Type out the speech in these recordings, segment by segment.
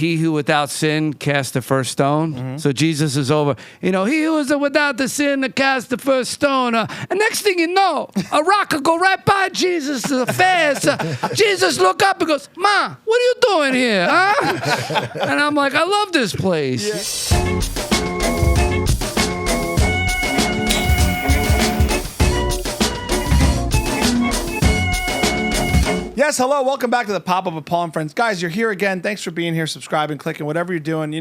he who without sin cast the first stone. Mm-hmm. So Jesus is over. He who is without the sin to cast the first stone. And next thing you know, a rock will go right by Jesus' face. Jesus look up and goes, "Ma, what are you doing here, huh?" And I'm like, I love this place. Yeah. Yes, hello. Welcome back to the Pop-Up with Paul and Friends. Guys, you're here again. Thanks for being here, subscribing, clicking, whatever you're doing.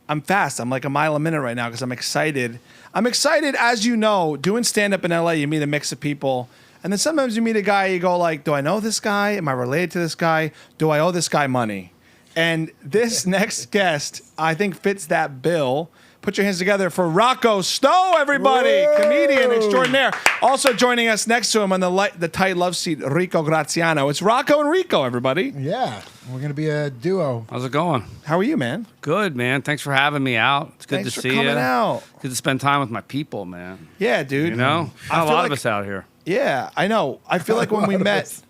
I'm fast. I'm like a mile a minute right now because I'm excited. I'm excited, as you know, doing stand-up in LA, you meet a mix of people. And then sometimes you meet a guy, you go like, do I know this guy? Am I related to this guy? Do I owe this guy money? And this next guest, I think, fits that bill. Put your hands together for Rocco Stowe, everybody. Whoa. Comedian extraordinaire. Also joining us next to him on the tight love seat, Rico Graziano. It's Rocco and Rico, everybody. Yeah, we're going to be a duo. How's it going? How are you, man? Good, man. Thanks for having me out. It's good to see you. Thanks for coming out. Good to spend time with my people, man. Yeah, dude. A lot of us out here. Yeah, I know. I feel like when we met,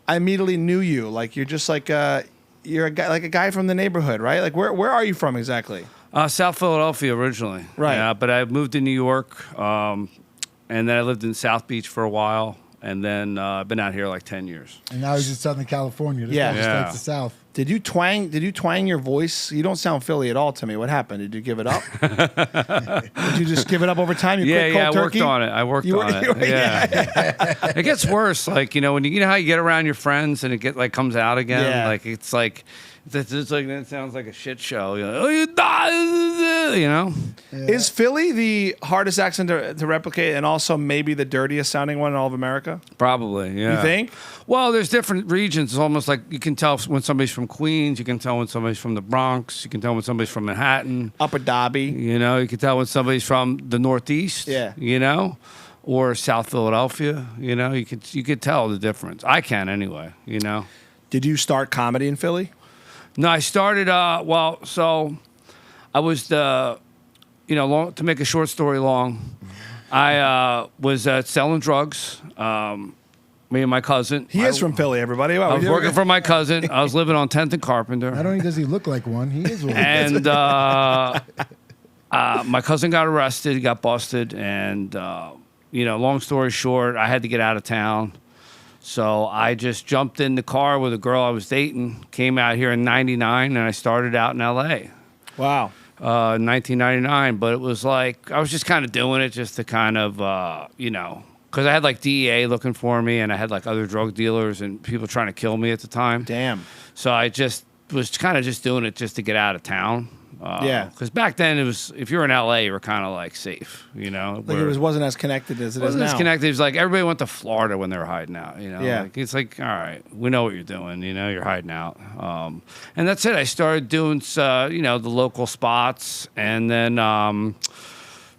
I immediately knew you. Like you're just like you're a guy, like a guy from the neighborhood, right? Like where are you from exactly? South Philadelphia originally. Right. Yeah, but I moved to New York, and then I lived in South Beach for a while, and then I've been out here like 10 years. And now he's in Southern California. This guy just likes the South. Did you twang your voice? You don't sound Philly at all to me. What happened? Did you give it up? Did you just give it up over time? You quit cold turkey? I worked on it. Yeah. It gets worse. Like, when how you get around your friends and it comes out again. Yeah. Like it's like it sounds like a shit show. You're like, oh, you die, Yeah. Is Philly the hardest accent to replicate and also maybe the dirtiest sounding one in all of America? Probably, yeah. You think? Well, there's different regions. It's almost like you can tell when somebody's from Queens. You can tell when somebody's from the Bronx. You can tell when somebody's from Manhattan. Upper Derby. You can tell when somebody's from the Northeast. Yeah. Or South Philadelphia. You could tell the difference. I can anyway. Did you start comedy in Philly? No, I started. So I was to make a short story long. I was selling drugs. Me and my cousin. He is from Philly, everybody. Wow, I was working for my cousin. I was living on 10th and Carpenter. Not only does he look like one, he is one. And my cousin got arrested. He got busted. And, long story short, I had to get out of town. So I just jumped in the car with a girl I was dating, came out here in 99, and I started out in L.A. Wow. 1999. But it was like, I was just kind of doing it just to kind of, because I had like DEA looking for me, and I had like other drug dealers and people trying to kill me at the time. Damn. So I just was kind of just doing it just to get out of town. Yeah. Because back then it was, if you were in LA, you were kind of like safe, Like it wasn't as connected as it is now. Wasn't as connected. It was like everybody went to Florida when they were hiding out. Yeah. Like, it's like, all right, we know what you're doing. You're hiding out. And that's it. I started doing, the local spots, and then.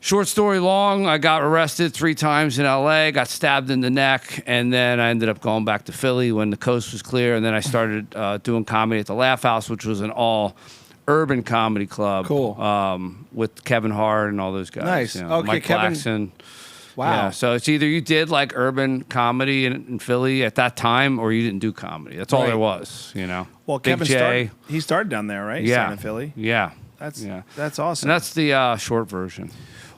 Short story long, I got arrested 3 times in L.A., got stabbed in the neck, and then I ended up going back to Philly when the coast was clear, and then I started doing comedy at the Laugh House, which was an all-urban comedy club. Cool. With Kevin Hart and all those guys. Nice. Okay, Mike Kevin. Blackson. Wow. Yeah, so it's either you did like urban comedy in Philly at that time, or you didn't do comedy. That's all there was, Well, Big Kevin J. He started down there, right? Yeah. In Philly. Yeah. That's awesome. And that's the short version.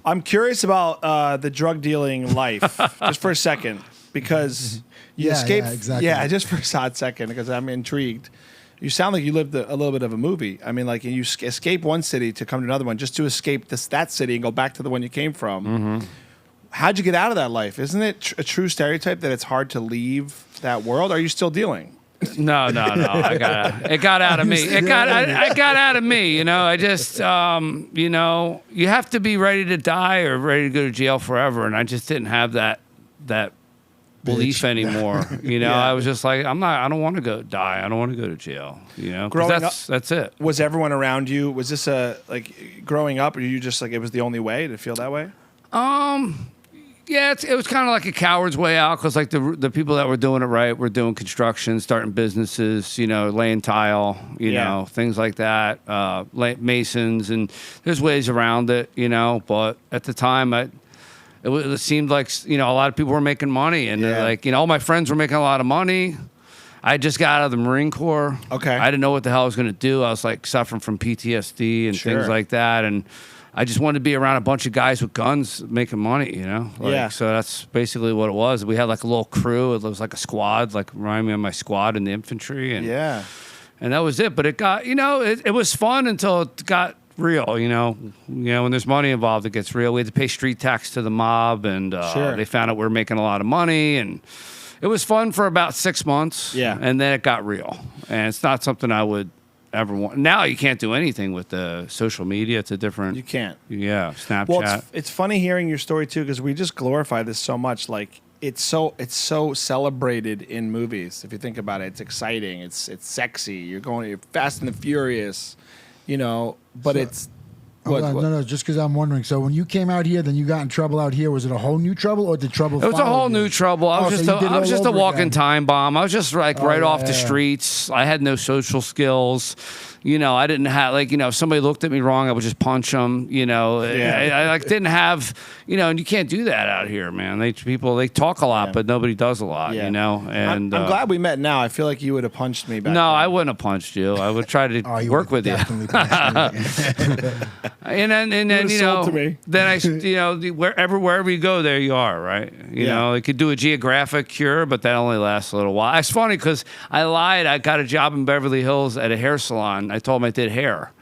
I'm curious about the drug dealing life, just for a second, because you escaped. Yeah, exactly. Yeah, just for a hot second, because I'm intrigued. You sound like you lived a little bit of a movie. I mean, like you escape one city to come to another one, just to escape that city and go back to the one you came from. Mm-hmm. How'd you get out of that life? Isn't it a true stereotype that it's hard to leave that world? Are you still dealing? No. It got out of me. I got out of me. I just, you have to be ready to die or ready to go to jail forever. And I just didn't have that belief anymore. I was just like, I don't want to go die. I don't want to go to jail. That's it. Was everyone around you? Was this growing up? Or you just like it was the only way to feel that way? Yeah, it was kind of like a coward's way out, because like the people that were doing it right were doing construction, starting businesses, laying tile, things like that, masons, and there's ways around it, But at the time, it seemed like a lot of people were making money, and all my friends were making a lot of money. I just got out of the Marine Corps. Okay. I didn't know what the hell I was going to do. I was like suffering from PTSD and things like that. And I just wanted to be around a bunch of guys with guns making money, Like, so that's basically what it was. We had like a little crew. It was like a squad, like reminded me of my squad in the infantry. And and that was it. But it got, it was fun until it got real, when there's money involved, it gets real. We had to pay street tax to the mob, and they found out we were making a lot of money, and it was fun for about 6 months. Yeah. And then it got real, and it's not something I would ever want. Now you can't do anything with the social media. It's a different. You can't. Yeah, Snapchat. Well, it's funny hearing your story too, because we just glorify this so much. Like it's so celebrated in movies. If you think about it, it's exciting. It's sexy. You're Fast and the Furious. But So- it's Hold on, no, just because I'm wondering. So when you came out here, then you got in trouble out here. Was it a whole new trouble, or did trouble? It was a whole new trouble. I was just a walking time bomb. I was just like right off the streets. I had no social skills. I didn't have if somebody looked at me wrong, I would just punch them. I didn't have and you can't do that out here, man. They talk a lot, but nobody does a lot. And I'm glad we met now. I feel like you would have punched me back. No, then. I wouldn't have punched you. I would try to work with you. And then assaulted me. then I wherever you go, there you are, right? You could do a geographic cure, but that only lasts a little while. It's funny because I lied. I got a job in Beverly Hills at a hair salon. I told them I did hair,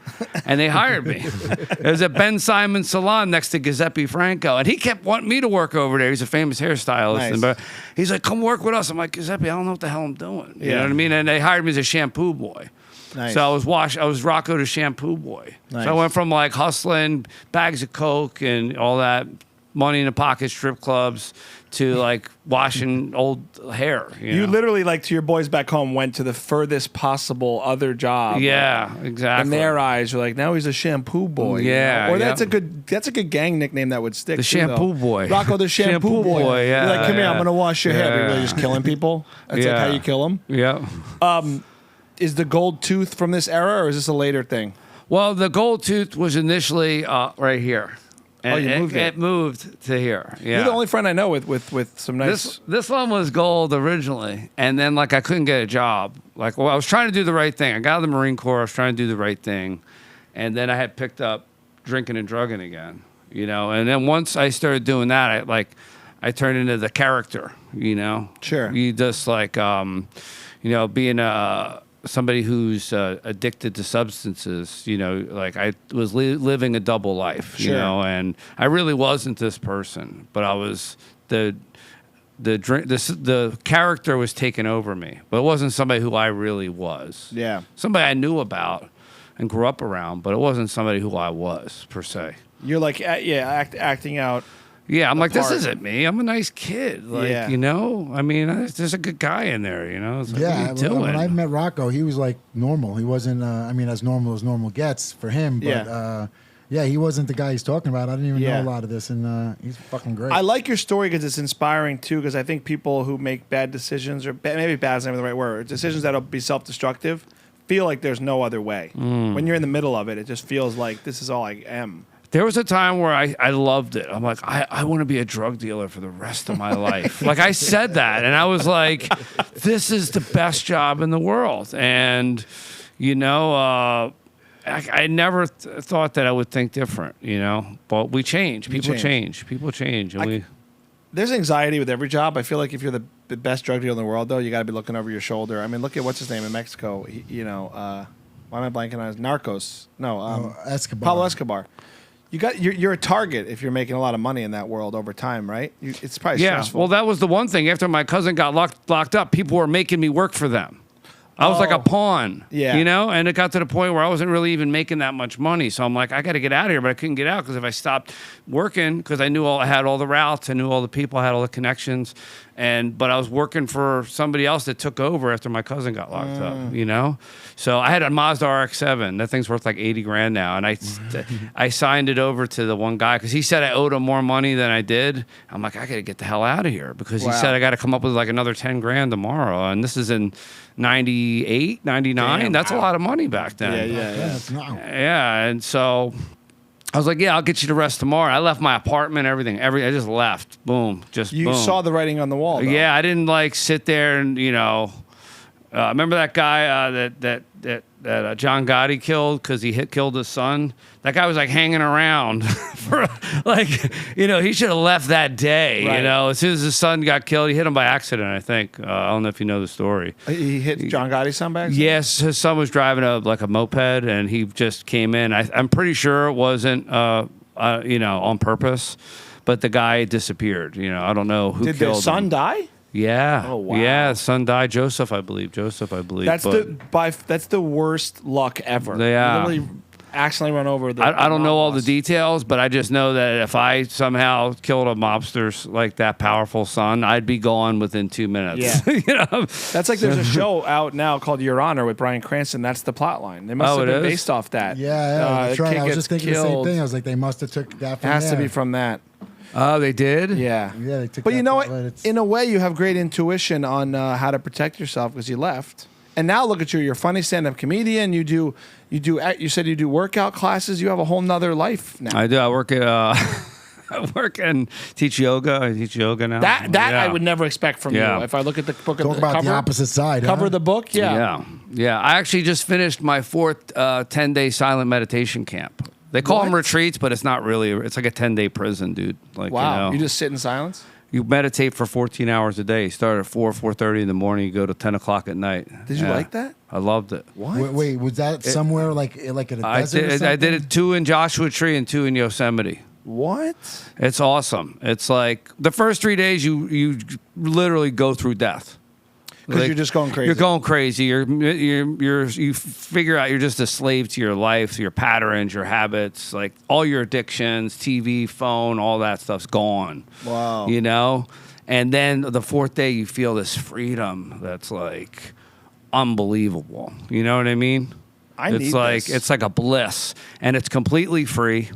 and they hired me. It was at Ben Simon's salon next to Giuseppe Franco, and he kept wanting me to work over there. He's a famous hairstylist, but he's like, "Come work with us." I'm like, Giuseppe, I don't know what the hell I'm doing. You know what I mean? And they hired me as a shampoo boy. Nice. So I was Rocco the shampoo boy. Nice. So I went from like hustling bags of coke and all that money in the pocket strip clubs to like washing old hair. You literally, like, to your boys back home, went to the furthest possible other job. Yeah, exactly. In their eyes, you're like, now he's a shampoo boy. Yeah, Or that's a good gang nickname that would stick. The too, shampoo though. boy. Rocco the shampoo boy. Yeah, You're like, come here, I'm gonna wash your hair. But Yeah. you're really just killing people. That's like how you kill them. Yeah. Is the gold tooth from this era, or is this a later thing? Well, the gold tooth was initially right here. And you moved it. It moved to here. Yeah. You're the only friend I know with some nice. This one was gold originally, and then like I couldn't get a job. I was trying to do the right thing. I got out of the Marine Corps. I was trying to do the right thing, and then I had picked up drinking and drugging again. And then once I started doing that, I turned into the character. Sure. You just being somebody who's addicted to substances, I was living a double life, and I really wasn't this person, but I was the character was taking over me, but it wasn't somebody who I really was. Yeah. Somebody I knew about and grew up around, but it wasn't somebody who I was per se. You're like, acting out. Yeah, I'm like, this part. isn't me. I'm a nice kid. I mean, there's a good guy in there, It's like, what are you doing? When I met Rocco, he was like normal. He wasn't, as normal as normal gets for him. But he wasn't the guy he's talking about. I didn't even know a lot of this, and he's fucking great. I like your story because it's inspiring too. Because I think people who make bad decisions, or maybe bad is not even the right word, decisions that'll be self-destructive, feel like there's no other way. When you're in the middle of it, it just feels like this is all I am. There was a time where I loved it. I'm like, I want to be a drug dealer for the rest of my life. Like, I said that, and I was like, this is the best job in the world. And, I never thought that I would think different, But we change. People change. People change. And there's anxiety with every job. I feel like if you're the best drug dealer in the world, though, you got to be looking over your shoulder. I mean, look at what's his name in Mexico. Why am I blanking on his Narcos? No, Escobar. Pablo Escobar. You're a target if you're making a lot of money in that world over time, right? It's probably stressful. Well, that was the one thing. After my cousin got locked up, people were making me work for them. I was like a pawn, and it got to the point where I wasn't really even making that much money. So I'm like, I got to get out of here, but I couldn't get out because if I stopped working, because I had all the routes, I knew all the people, I had all the connections, but I was working for somebody else that took over after my cousin got locked up, So I had a Mazda RX-7. That thing's worth like $80,000 now, and I signed it over to the one guy because he said I owed him more money than I did. I'm like, I got to get the hell out of here because he said I got to come up with like another $10,000 tomorrow, and this is in 98, 99. Damn, that's a lot of money back then. Yeah. And so I was like, I'll get you the rest tomorrow. I left my apartment, everything. I just left. Boom. You boom. saw the writing on the wall, though. Yeah, I didn't like sit there and, Remember that guy that John Gotti killed because he killed his son? That guy was like hanging around for like, he should have left that day. Right. As soon as his son got killed, he hit him by accident, I think. I don't know if you know the story. He hit John Gotti's son back? Yes, his son was driving a moped and he just came in. I'm pretty sure it wasn't, on purpose, but the guy disappeared. I don't know who Did killed the son him. die? Yeah. Oh, wow. Yeah, his son died. Joseph, I believe. That's That's the worst luck ever. Yeah. You literally accidentally run over the. I don't know all the boss. details, but I just know that if I somehow killed a mobster's like that powerful son, I'd be gone within 2 minutes. Yeah. That's like there's a show out now called Your Honor with Bryan Cranston. That's the plot line. They must have been based off that. Yeah, that's right. I was just thinking the same thing. I was like, they must have took that from It has there. to be from that. Oh, they did? Yeah. Yeah, they took But that you know from what? it. In a way, you have great intuition on how to protect yourself because you left. And now look at you. You're a funny stand-up comedian. You said you do workout classes. You have a whole nother life now. I do. I work at I work and teach yoga. I teach yoga now. That I would never expect from Yeah. you. If I look at the book, Talk at the about cover, the opposite side. cover huh? the book. Yeah. I actually just finished my fourth 10-day silent meditation camp. They call them What? retreats, but it's not really. It's like a 10-day prison, dude. Like, Wow. You just sit in silence. you meditate for 14 hours a day. You start at 4:30 in the morning. You go to 10 o'clock at night. Did you like that? I loved it. What? Wait, was that somewhere like in a desert or I something? did it 2 in Joshua Tree and 2 in Yosemite. What? It's awesome. It's like the first 3 days you literally go through death. Because you're just going crazy. You're going crazy. You figure out you're just a slave to your life, to your patterns, your habits, like all your addictions, TV, phone, all that stuff's gone. Wow. And then the fourth day you feel this freedom that's like unbelievable. You know what I mean? It's like a bliss, and it's completely free.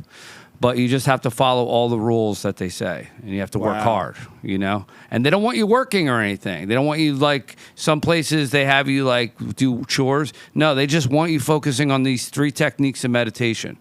But you just have to follow all the rules that they say, and you have to work hard, And they don't want you working or anything. They don't want you like some places they have you like do chores. No, they just want you focusing on these 3 techniques of meditation.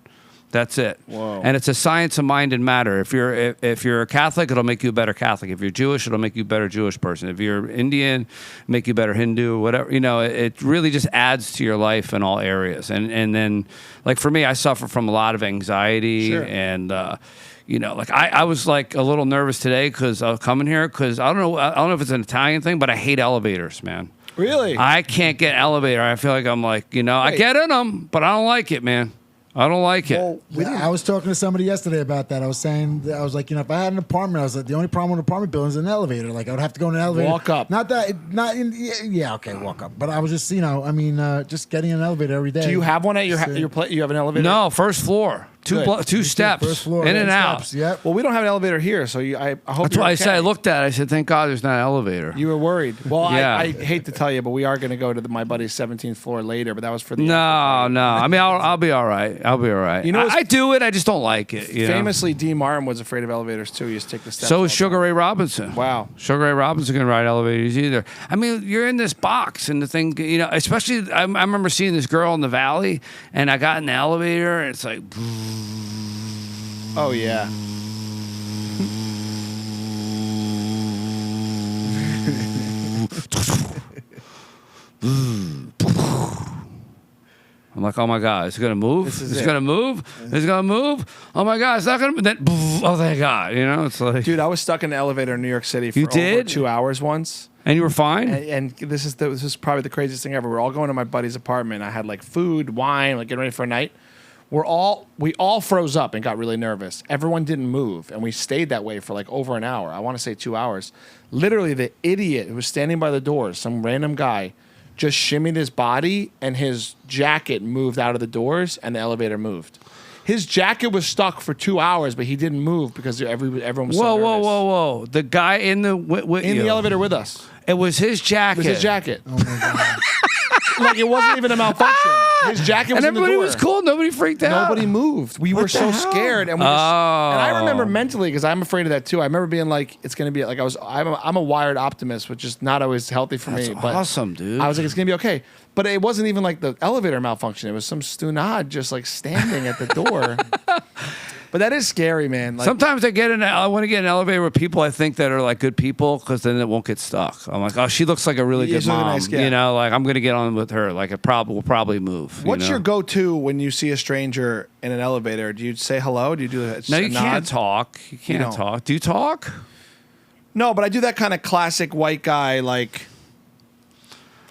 That's it. Whoa. And it's a science of mind and matter. If you're a Catholic, it'll make you a better Catholic. If you're Jewish, it'll make you a better Jewish person. If you're Indian, make you a better Hindu, whatever. It really just adds to your life in all areas. And then, like for me, I suffer from a lot of anxiety. Sure. And like I was like a little nervous today because I was coming here because I don't know if it's an Italian thing, but I hate elevators, man. Really? I can't get an elevator. I feel like I'm like, I get in them, but I don't like it, man. I don't like it. Well, I was talking to somebody yesterday about that. I was saying, if I had an apartment, I was like, the only problem with an apartment building is an elevator. Like, I would have to go in an elevator. Walk up. Walk up. But I was just, just getting an elevator every day. Do you have one at your place? You have an elevator? No, first floor. Two steps. First floor, in and out. steps, Yep. Well, we don't have an elevator here, so I hope. That's why I said I looked at it. I said, thank God there's not an elevator. You were worried. Well, Yeah. I hate to tell you, but we are going to go to my buddy's 17th floor later. But that was for the No. I mean, I'll be all right. I do it. I just don't like it. Famously, D. Martin was afraid of elevators too. He used to take the steps. So all is the Sugar time. Ray Robinson. Wow. Sugar Ray Robinson can ride elevators either. I mean, you're in this box and the thing, especially I remember seeing this girl in the valley and I got in the elevator and it's like, Oh yeah. I'm like, oh my God, it's gonna move. It's gonna move. It's gonna move. Oh my God, it's not gonna. Then, oh thank God, it's like. Dude, I was stuck in the elevator in New York City for You over did? 2 hours once. And you were fine. And this is probably the craziest thing ever. We're all going to my buddy's apartment. I had like food, wine, like getting ready for a night. We all froze up and got really nervous. Everyone didn't move, and we stayed that way for like over an hour. I want to say 2 hours. Literally, the idiot who was standing by the door, some random guy, just shimmied his body, and his jacket moved out of the doors, and the elevator moved. His jacket was stuck for 2 hours, but he didn't move because everyone was so nervous. Whoa. The guy in the In the elevator with us. It was his jacket. It was his jacket. Oh, my God. Like, it wasn't even a malfunction. His jacket was And in the everybody door. was cool. Nobody freaked out. Nobody moved. We were so scared, and and I remember mentally because I'm afraid of that too. I remember being like, "It's gonna be like I'm a wired optimist, which is not always healthy for me." But awesome, dude. I was like, "It's gonna be okay," but it wasn't even like the elevator malfunction. It was some stunad just like standing at the door. But that is scary, man. Like, Sometimes I want to get in an elevator with people I think that are like good people because then it won't get stuck. I'm like, oh, she looks like a really good she's really mom. nice, yeah. You know, like I'm going to get on with her. Like we'll probably move. what's you know? your go-to when you see a stranger in an elevator? Do you say hello? Do you do a No, you nod? can't talk. You can't don't. talk. Do you talk? No, but I do that kind of classic white guy, like,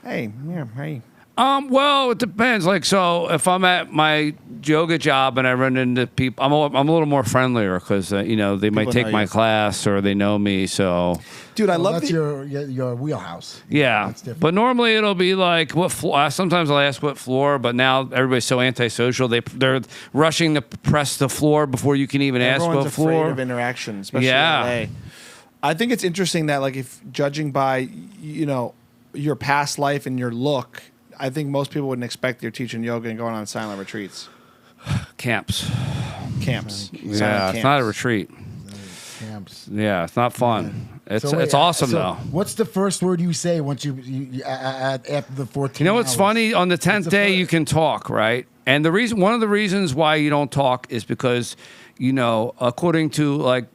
hey, yeah, hey. Well, it depends. Like, so if I'm at my yoga job and I run into people, I'm a little more friendlier because they might People take know my you. class or they know me. So Dude, I Well, love that's the... your wheelhouse. yeah, That's different. but normally it'll be like what floor. Sometimes I'll ask what floor, but now everybody's so antisocial. They're rushing to press the floor before you can even ask Everyone's what afraid floor. of interaction, especially Yeah. in LA. I think it's interesting that, like, if judging by, your past life and your look, I think most people wouldn't expect you're teaching yoga and going on silent retreats. Camps. Camps. Yeah, Silent it's not a camps. retreat. Camps. Yeah, it's not fun. It's So wait, it's awesome so though. What's the first word you say once after the 14? You know what's hours? funny? On the What's 10th the day, first- you can talk, right? And one of the reasons why you don't talk is because, according to like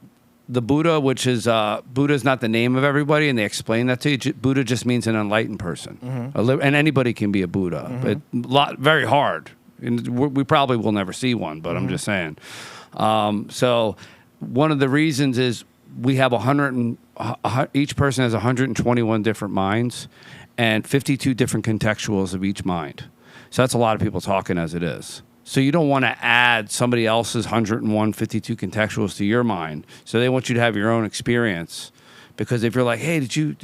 the Buddha, which is Buddha is not the name of everybody, and they explain that to you. Buddha just means an enlightened person, and anybody can be a Buddha, but very hard. And we probably will never see one, but I'm just saying. So one of the reasons is we have each person has 121 different minds and 52 different contextuals of each mind. So that's a lot of people talking as it is. So you don't want to add somebody else's 101, 52 contextuals to your mind. So they want you to have your own experience. Because if you're like, hey, did you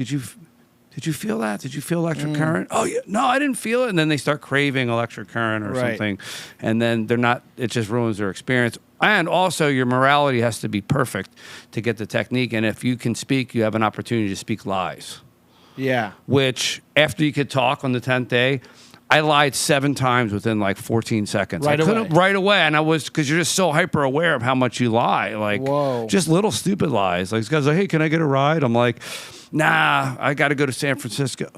feel that? Did you feel electric current? Oh, yeah. No, I didn't feel it. And then they start craving electric current or Right. something. And then it just ruins their experience. And also your morality has to be perfect to get the technique. And if you can speak, you have an opportunity to speak lies. Yeah. Which after you could talk on the 10th day, I lied 7 times within like 14 seconds. Right I couldn't away. right away, and I was because you're just so hyper aware of how much you lie. Like, Whoa. just little stupid lies. Like this guy's like, "Hey, can I get a ride?" I'm like, "Nah, I got to go to San Francisco."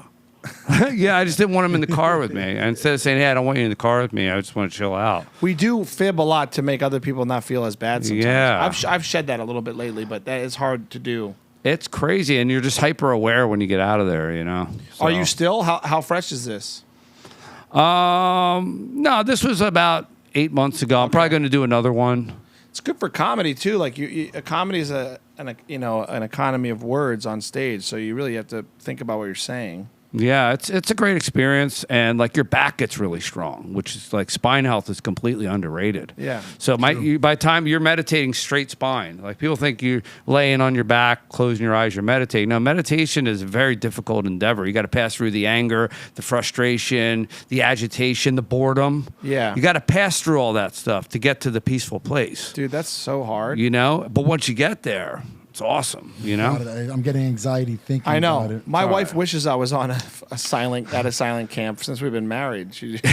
Yeah, I just didn't want him in the car with me. And instead of saying, "Hey, I don't want you in the car with me," I just want to chill out. We do fib a lot to make other people not feel as bad sometimes. Yeah. I've shed that a little bit lately, but that is hard to do. It's crazy, and you're just hyper aware when you get out of there. Are you So- still? How fresh is this? No, this was about 8 months ago. I'm probably going to do another one. It's good for comedy too. Like a comedy is an economy of words on stage, so you really have to think about what you're saying. Yeah, it's a great experience, and like your back gets really strong, which is like spine health is completely underrated. Yeah, So by the time you're meditating straight spine, like people think you're laying on your back, closing your eyes, you're meditating. No, meditation is a very difficult endeavor. You got to pass through the anger, the frustration, the agitation, the boredom. Yeah. You got to pass through all that stuff to get to the peaceful place. dude, that's so hard. But once you get there, it's awesome. God, I'm getting anxiety thinking I about know. it. My wife wishes I was on a silent camp since we've been married. She, because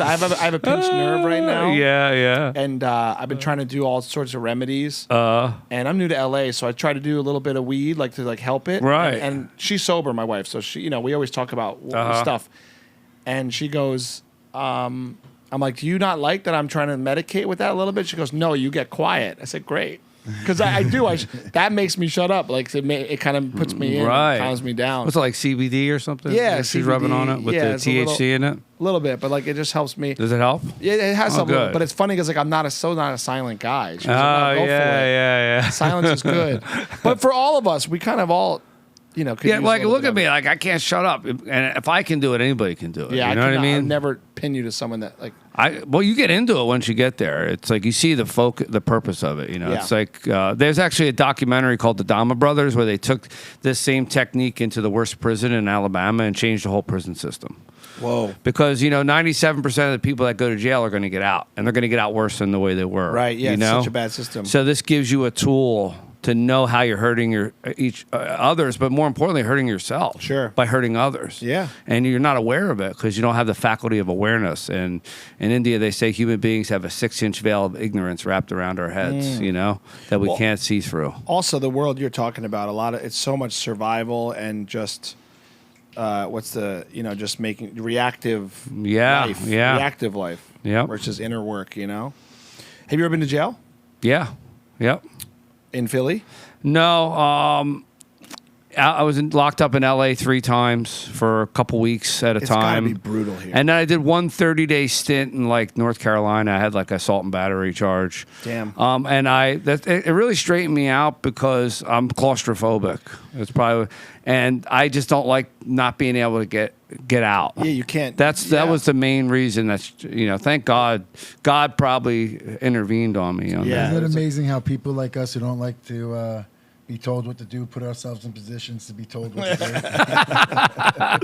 I have a pinched nerve right now. Yeah. And I've been trying to do all sorts of remedies. And I'm new to LA, so I try to do a little bit of weed, like to like help it. Right. And she's sober, my wife, so she, we always talk about stuff. And she goes, I'm like, do you not like that I'm trying to medicate with that a little bit? She goes, no, you get quiet. I said, great. Because I do. That makes me shut up. Like it kind of puts me in, Right. calms me down. What's it like CBD or something? Yeah, she's CBD, rubbing on it with the it's a THC in it. A little bit, but like it just helps me. Does it help? Yeah, it has something, good. but it's funny because like I'm not a silent guy. She was Oh like, no, go for it. yeah. Silence is good. But for all of us, we kind of all, could Yeah, use a like little look bit at of me, it. like I can't shut up, and if I can do it, anybody can do it. Yeah, you know what I I'll mean? never pin you to someone that like. Well, you get into it once you get there. It's like you see the purpose of it. Yeah. It's like there's actually a documentary called The Dama Brothers where they took this same technique into the worst prison in Alabama and changed the whole prison system. Whoa. Because 97% of the people that go to jail are going to get out, and they're going to get out worse than the way they were. Right. Yeah. It's such a bad system. So this gives you a tool to know how you're hurting others, but more importantly, hurting yourself. Sure. By hurting others. Yeah. And you're not aware of it because you don't have the faculty of awareness. And in India, they say human beings have a 6-inch veil of ignorance wrapped around our heads, that we can't see through. Also, the world you're talking about, it's so much survival and just. Just making reactive life. Yeah. Reactive life. Yep. Versus inner work, Have you ever been to jail Yeah. Yep. in Philly? No. I was locked up in LA 3 times for a couple weeks at a It's time. gotta be brutal here. And then I did one 30-day stint in like North Carolina. I had like assault and battery charge. Damn. And it really straightened me out because I'm claustrophobic. It's probably, and I just don't like not being able to get out. Yeah, you can't. That was the main reason. That's thank God. God probably intervened on me. Yeah. Isn't it amazing how people like us who don't like to be told what to do, put ourselves in positions to be told what to do? Yeah,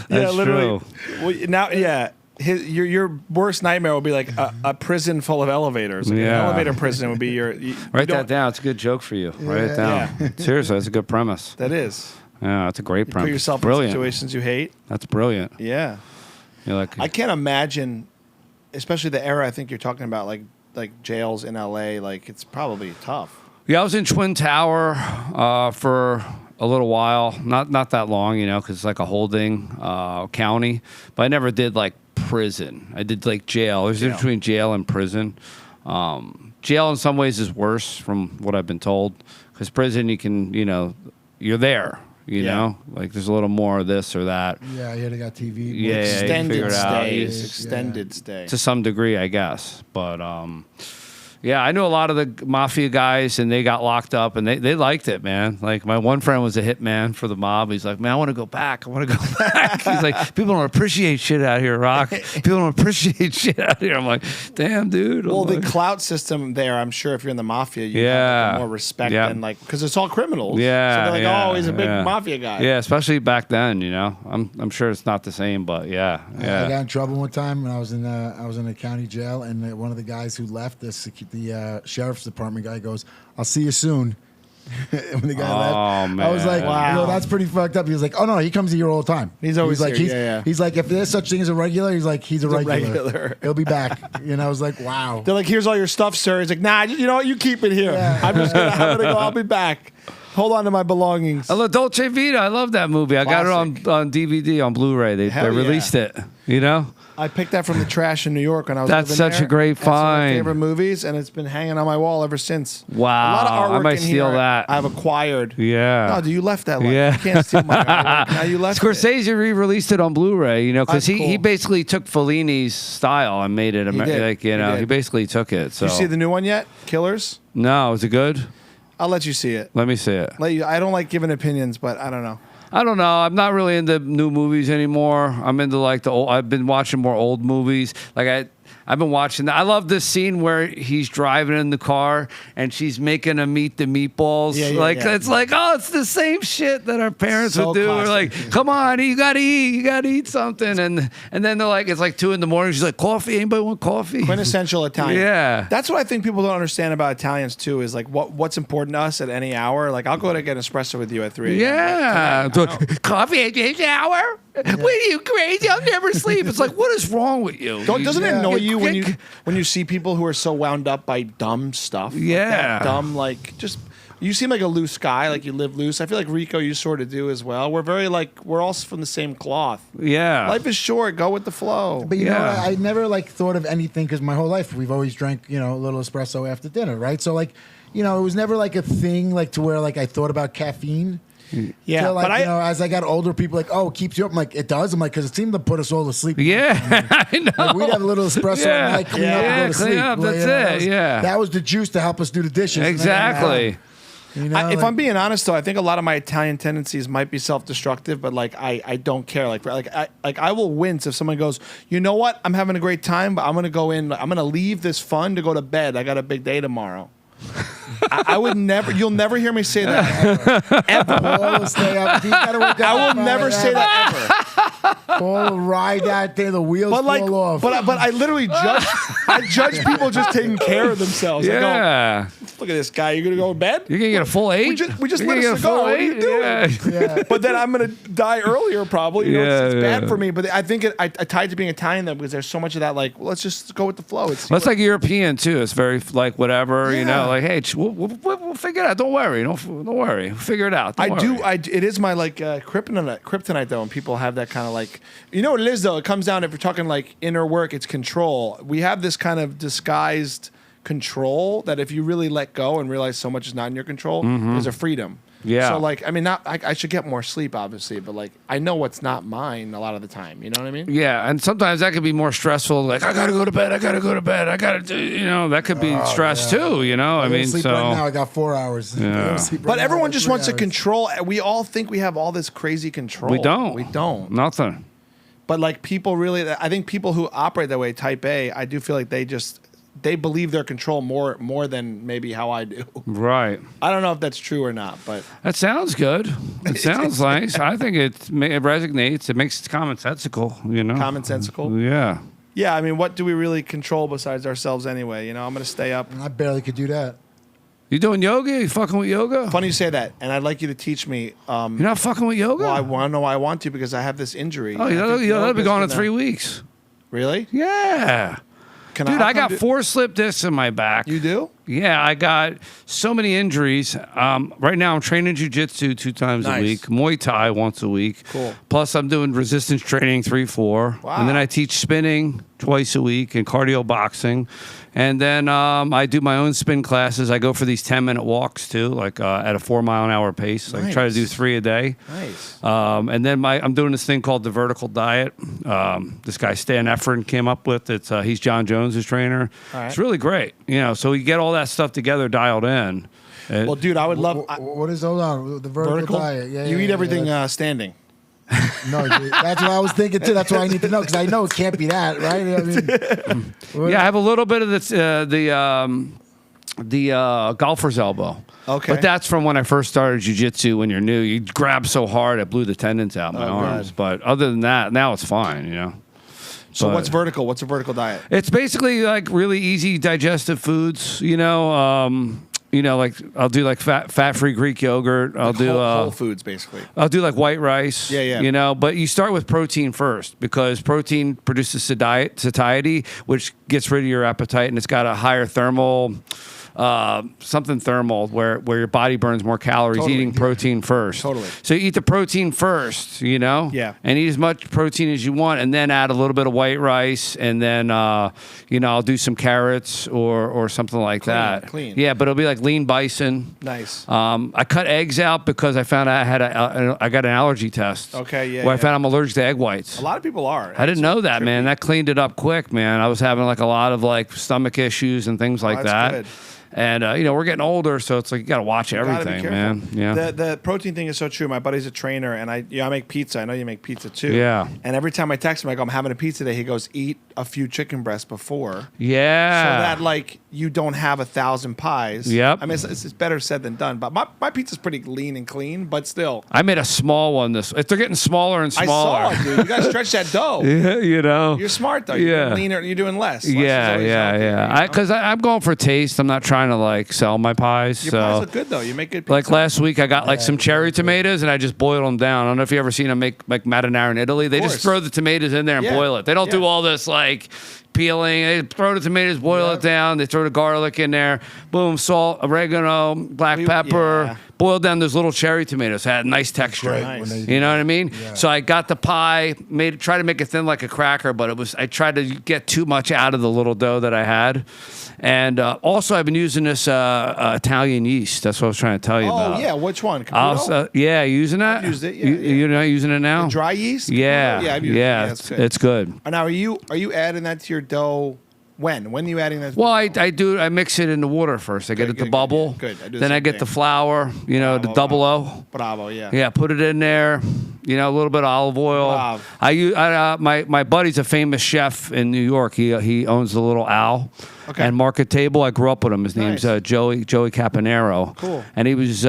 That's literally. true. Well, now, yeah. Your worst nightmare will be like a prison full of elevators. Like An elevator prison would be your. Write that down. It's a good joke for you. Write it down. Seriously, that's a good premise. That is. Yeah, that's a great premise. Put yourself brilliant. in situations you hate. That's brilliant. Yeah. You're like, I can't imagine, especially the era I think you're talking about, like jails in LA. Like it's probably tough. yeah, I was in Twin Tower for a little while. Not that long, because it's like a holding county. But I never did like prison. I did like jail. There's a difference between jail and prison. Jail in some ways is worse from what I've been told. Because prison, you can, you're there. You know, like there's a little more of this or that. Yeah, they got TV. Yeah, Extended stays. stays. Extended stay. To some degree, I guess. But yeah, I knew a lot of the mafia guys, and they got locked up, and they liked it, man. Like my one friend was a hitman for the mob. He's like, man, I want to go back. I want to go back. He's like, people don't appreciate shit out here, Rock. People don't appreciate shit out here. I'm like, damn, dude. Well, the clout system there, I'm sure if you're in the mafia, you have more respect than because it's all criminals. Yeah. So they're like, oh, he's a big yeah. mafia guy. Yeah, especially back then, I'm sure it's not the same, but yeah. I got in trouble one time when I was in a county jail, and one of the guys who left, the sheriff's department guy, goes, "I'll see you soon." When the guy left, man. I was like, Wow. that's pretty fucked up. He was like, "Oh no, he comes here all the time. He's always like, here. He's like, if there's such thing as a regular, he's like, he's a regular. He'll be back." And I was like, wow. They're like, here's all your stuff, sir. He's like, nah, you know what? You keep it here. Yeah. I'm gonna go. I'll be back. Hold on to my belongings. La Dolce Vita. I love that movie. I got it on DVD, on Blu-ray. They released it, I picked that from the trash in New York when I was That's living such there. a great That's one of my find. favorite movies, and it's been hanging on my wall ever since. Wow. A lot of artwork I might in steal here that. I've acquired. Yeah. No, you left that. Yeah. You can't steal my artwork. Now you left it. Scorsese re-released it on Blu-ray, because That's he cool. basically took Fellini's style and made it He did. like, He did. he basically took it. So You see the new one yet? Killers? No, is it good? I'll let you see it. Let me see it. I don't like giving opinions, but I don't know. I don't know. I'm not really into new movies anymore. I'm into like the old. I've been watching more old movies. Like I've been watching. I love this scene where he's driving in the car and she's making him eat the meatballs. It's like, oh, it's the same shit that our parents would do. We're like, come on, you gotta eat something. And then they're like, it's like 2 a.m. She's like, coffee? Anybody want coffee? Quintessential Italian. Yeah. That's what I think people don't understand about Italians too. Is like what's important to us at any hour. Like I'll go to get an espresso with you at 3 a.m. Yeah. Like, coffee at this hour? What are you crazy? I'll never sleep. It's like, what is wrong with you? Doesn't it annoy you when you see people who are so wound up by dumb stuff? Yeah. Like dumb, just you seem like a loose guy, like you live loose. I feel like Rico, you sort of do as well. We're very we're all from the same cloth. Yeah. Life is short. Go with the flow. But you know, I never thought of anything because my whole life we've always drank a little espresso after dinner, right? So it was never a thing to where I thought about caffeine. Yeah, till, but as I got older, people it keeps you up. I'm like, it does. I'm like, because it seemed to put us all to sleep. Yeah, I know. We'd have a little espresso and clean up and go to clean sleep. up. That's it. That was the juice to help us do the dishes. Exactly. If I'm being honest, though, I think a lot of my Italian tendencies might be self-destructive, but I don't care. I will wince if someone goes, you know what? I'm having a great time, but I'm gonna go in. I'm gonna leave this fun to go to bed. I got a big day tomorrow. I would never. You'll never hear me say that ever. Paul will stay up. I will never say that ever. Paul will ride that day. The wheels fall off. But I literally judge. I judge people just taking care of themselves. Yeah. I go, look at this guy. You're gonna go to bed? You're gonna get a full 8. We just lit a cigar. What are you doing? Yeah. But then I'm gonna die earlier probably. It's bad Yeah. for me. But I think I tied to being Italian though because there's so much of that. Let's just go with the flow. That's like European too. It's very whatever. Hey, we'll figure it out. Don't worry. Don't worry. We'll figure it out. Don't worry. It is my kryptonite though, and people have that kind of what it is though. It comes down if you're talking inner work, it's control. We have this kind of disguised control that if you really let go and realize so much is not in your control, there's a freedom. Yeah. So like, I mean, I should get more sleep, obviously, but like, I know what's not mine a lot of the time. You know what I mean? Yeah, and sometimes that could be more stressful. Like, I gotta go to bed. I gotta do. That could be stress too. You know, I mean, sleep so right now I got 4 hours. Yeah. But everyone just wants to control. We all think we have all this crazy control. we don't. We don't. Nothing. But like people really, I think people who operate that way, type A, I do feel like they believe their control more than maybe how I do. Right. I don't know if that's true or not, but That sounds good. It sounds nice. I think it resonates. It makes it commonsensical. You know. commonsensical. Yeah. Yeah, I mean, what do we really control besides ourselves anyway? You know, I'm gonna stay up. I barely could do that. You doing yoga? You fucking with yoga? Funny you say that, and I'd like you to teach me. You're not fucking with yoga? Well, I want to know why I want to because I have this injury. Oh, that'll be yoga's gone in gonna- 3 weeks. Really? Yeah. Can Dude, I got come 4 slip discs in my back. You do? Yeah, I got so many injuries. Right now, I'm training jiu-jitsu 2 times Nice. a week, Muay Thai once a week. Cool. Plus, I'm doing resistance training 3-4. Wow. And then I teach spinning twice a week and cardio boxing. And then I do my own spin classes. I go for these 10-minute walks too, like at a 4-mile-an-hour pace. I try to do Nice. 3 a day. Nice. And then I'm doing this thing called the vertical diet. This guy Stan Effron came up with it. He's John Jones' trainer. All right. It's really great. You know, so you get all that stuff together dialed in. Well, dude, I would love What is, hold on, the vertical diet? Yeah, you yeah, eat yeah, everything that's- standing. No, dude, that's what I was thinking too. That's what I need to know because I know it can't be that, right? I mean, Yeah, I have a little bit of the golfer's elbow. Okay. But that's from when I first started jiu-jitsu. When you're new, you grab so hard it blew the tendons out my arms. God. But other than that, now it's fine. You know. So But- what's vertical? What's a vertical diet? It's basically like really easy digestive foods. Like I'll do like fat-free Greek yogurt. I'll do Whole foods, basically. I'll do like white rice. Yeah, yeah. But you start with protein first because protein produces satiety, which gets rid of your appetite, and it's got a higher thermal, something thermal, where your body burns more calories Totally. eating protein first. Totally. So you eat the protein first, Yeah. and eat as much protein as you want, and then add a little bit of white rice, and then I'll do some carrots or something like that. Clean. Yeah, but it'll be like lean bison. Nice. I cut eggs out because I found I got an allergy test. Okay, yeah, Where I yeah. found I'm allergic to egg whites. A lot of people are. I didn't know that, man. That cleaned it up quick, man. I was having like a lot of like stomach issues and things like that's that. good. And we're getting older, so it's like you got to watch Gotta be everything, careful. man. Yeah. The protein thing is so true. My buddy's a trainer, and I make pizza. I know you make pizza too. Yeah. And every time I text him, I go, "I'm having a pizza today." He goes, "Eat a few chicken breasts before, Yeah. so that like you don't have 1,000 pies." Yep. I mean, it's better said than done. But my pizza's pretty lean and clean, but still. I made a small one. They're getting smaller and I smaller. saw it, dude. You gotta stretch that dough. Yeah, You're smart though. You're Yeah. doing leaner. You're doing less. Less is Yeah, always healthy, you know? Because I'm going for taste. I'm not trying to like sell my pies. Your so pies look good though. You make good pizza. like last week, I got like some cherry tomatoes and I just boiled them down. I don't know if you ever seen them make like marinara in Italy. They just course. throw the tomatoes in there and Yeah. boil it. They don't do Yeah. all this like peeling. They throw the tomatoes, boil it down. They throw the garlic in there. Boom, salt, oregano, black pepper. yeah. Boiled down those little cherry tomatoes. Had nice texture. great Nice. when they do You know what I mean? Yeah. So I got the pie, tried to make it thin like a cracker, but I tried to get too much out of the little dough that I had. And also, I've been using this Italian yeast. That's what I was trying to tell you about. Oh yeah, which one? Yeah, using that. I've used it, yeah, You're not using it now. Dry yeast? Yeah, Yeah, I've used it. yeah, That's good. it's good. Now, are you adding that to your dough? When are you adding that? Well, I mix it in the water first. I get it to good, bubble. good. I do the Then I same get the thing. flour. The Bravo, double O. Bravo, yeah. Yeah, put it in there. A little bit of olive oil. Wow. My buddy's a famous chef in New York. He owns the Little Owl Okay. and Market Table. I grew up with him. His name's Nice. Joey Caponero. Cool. And he was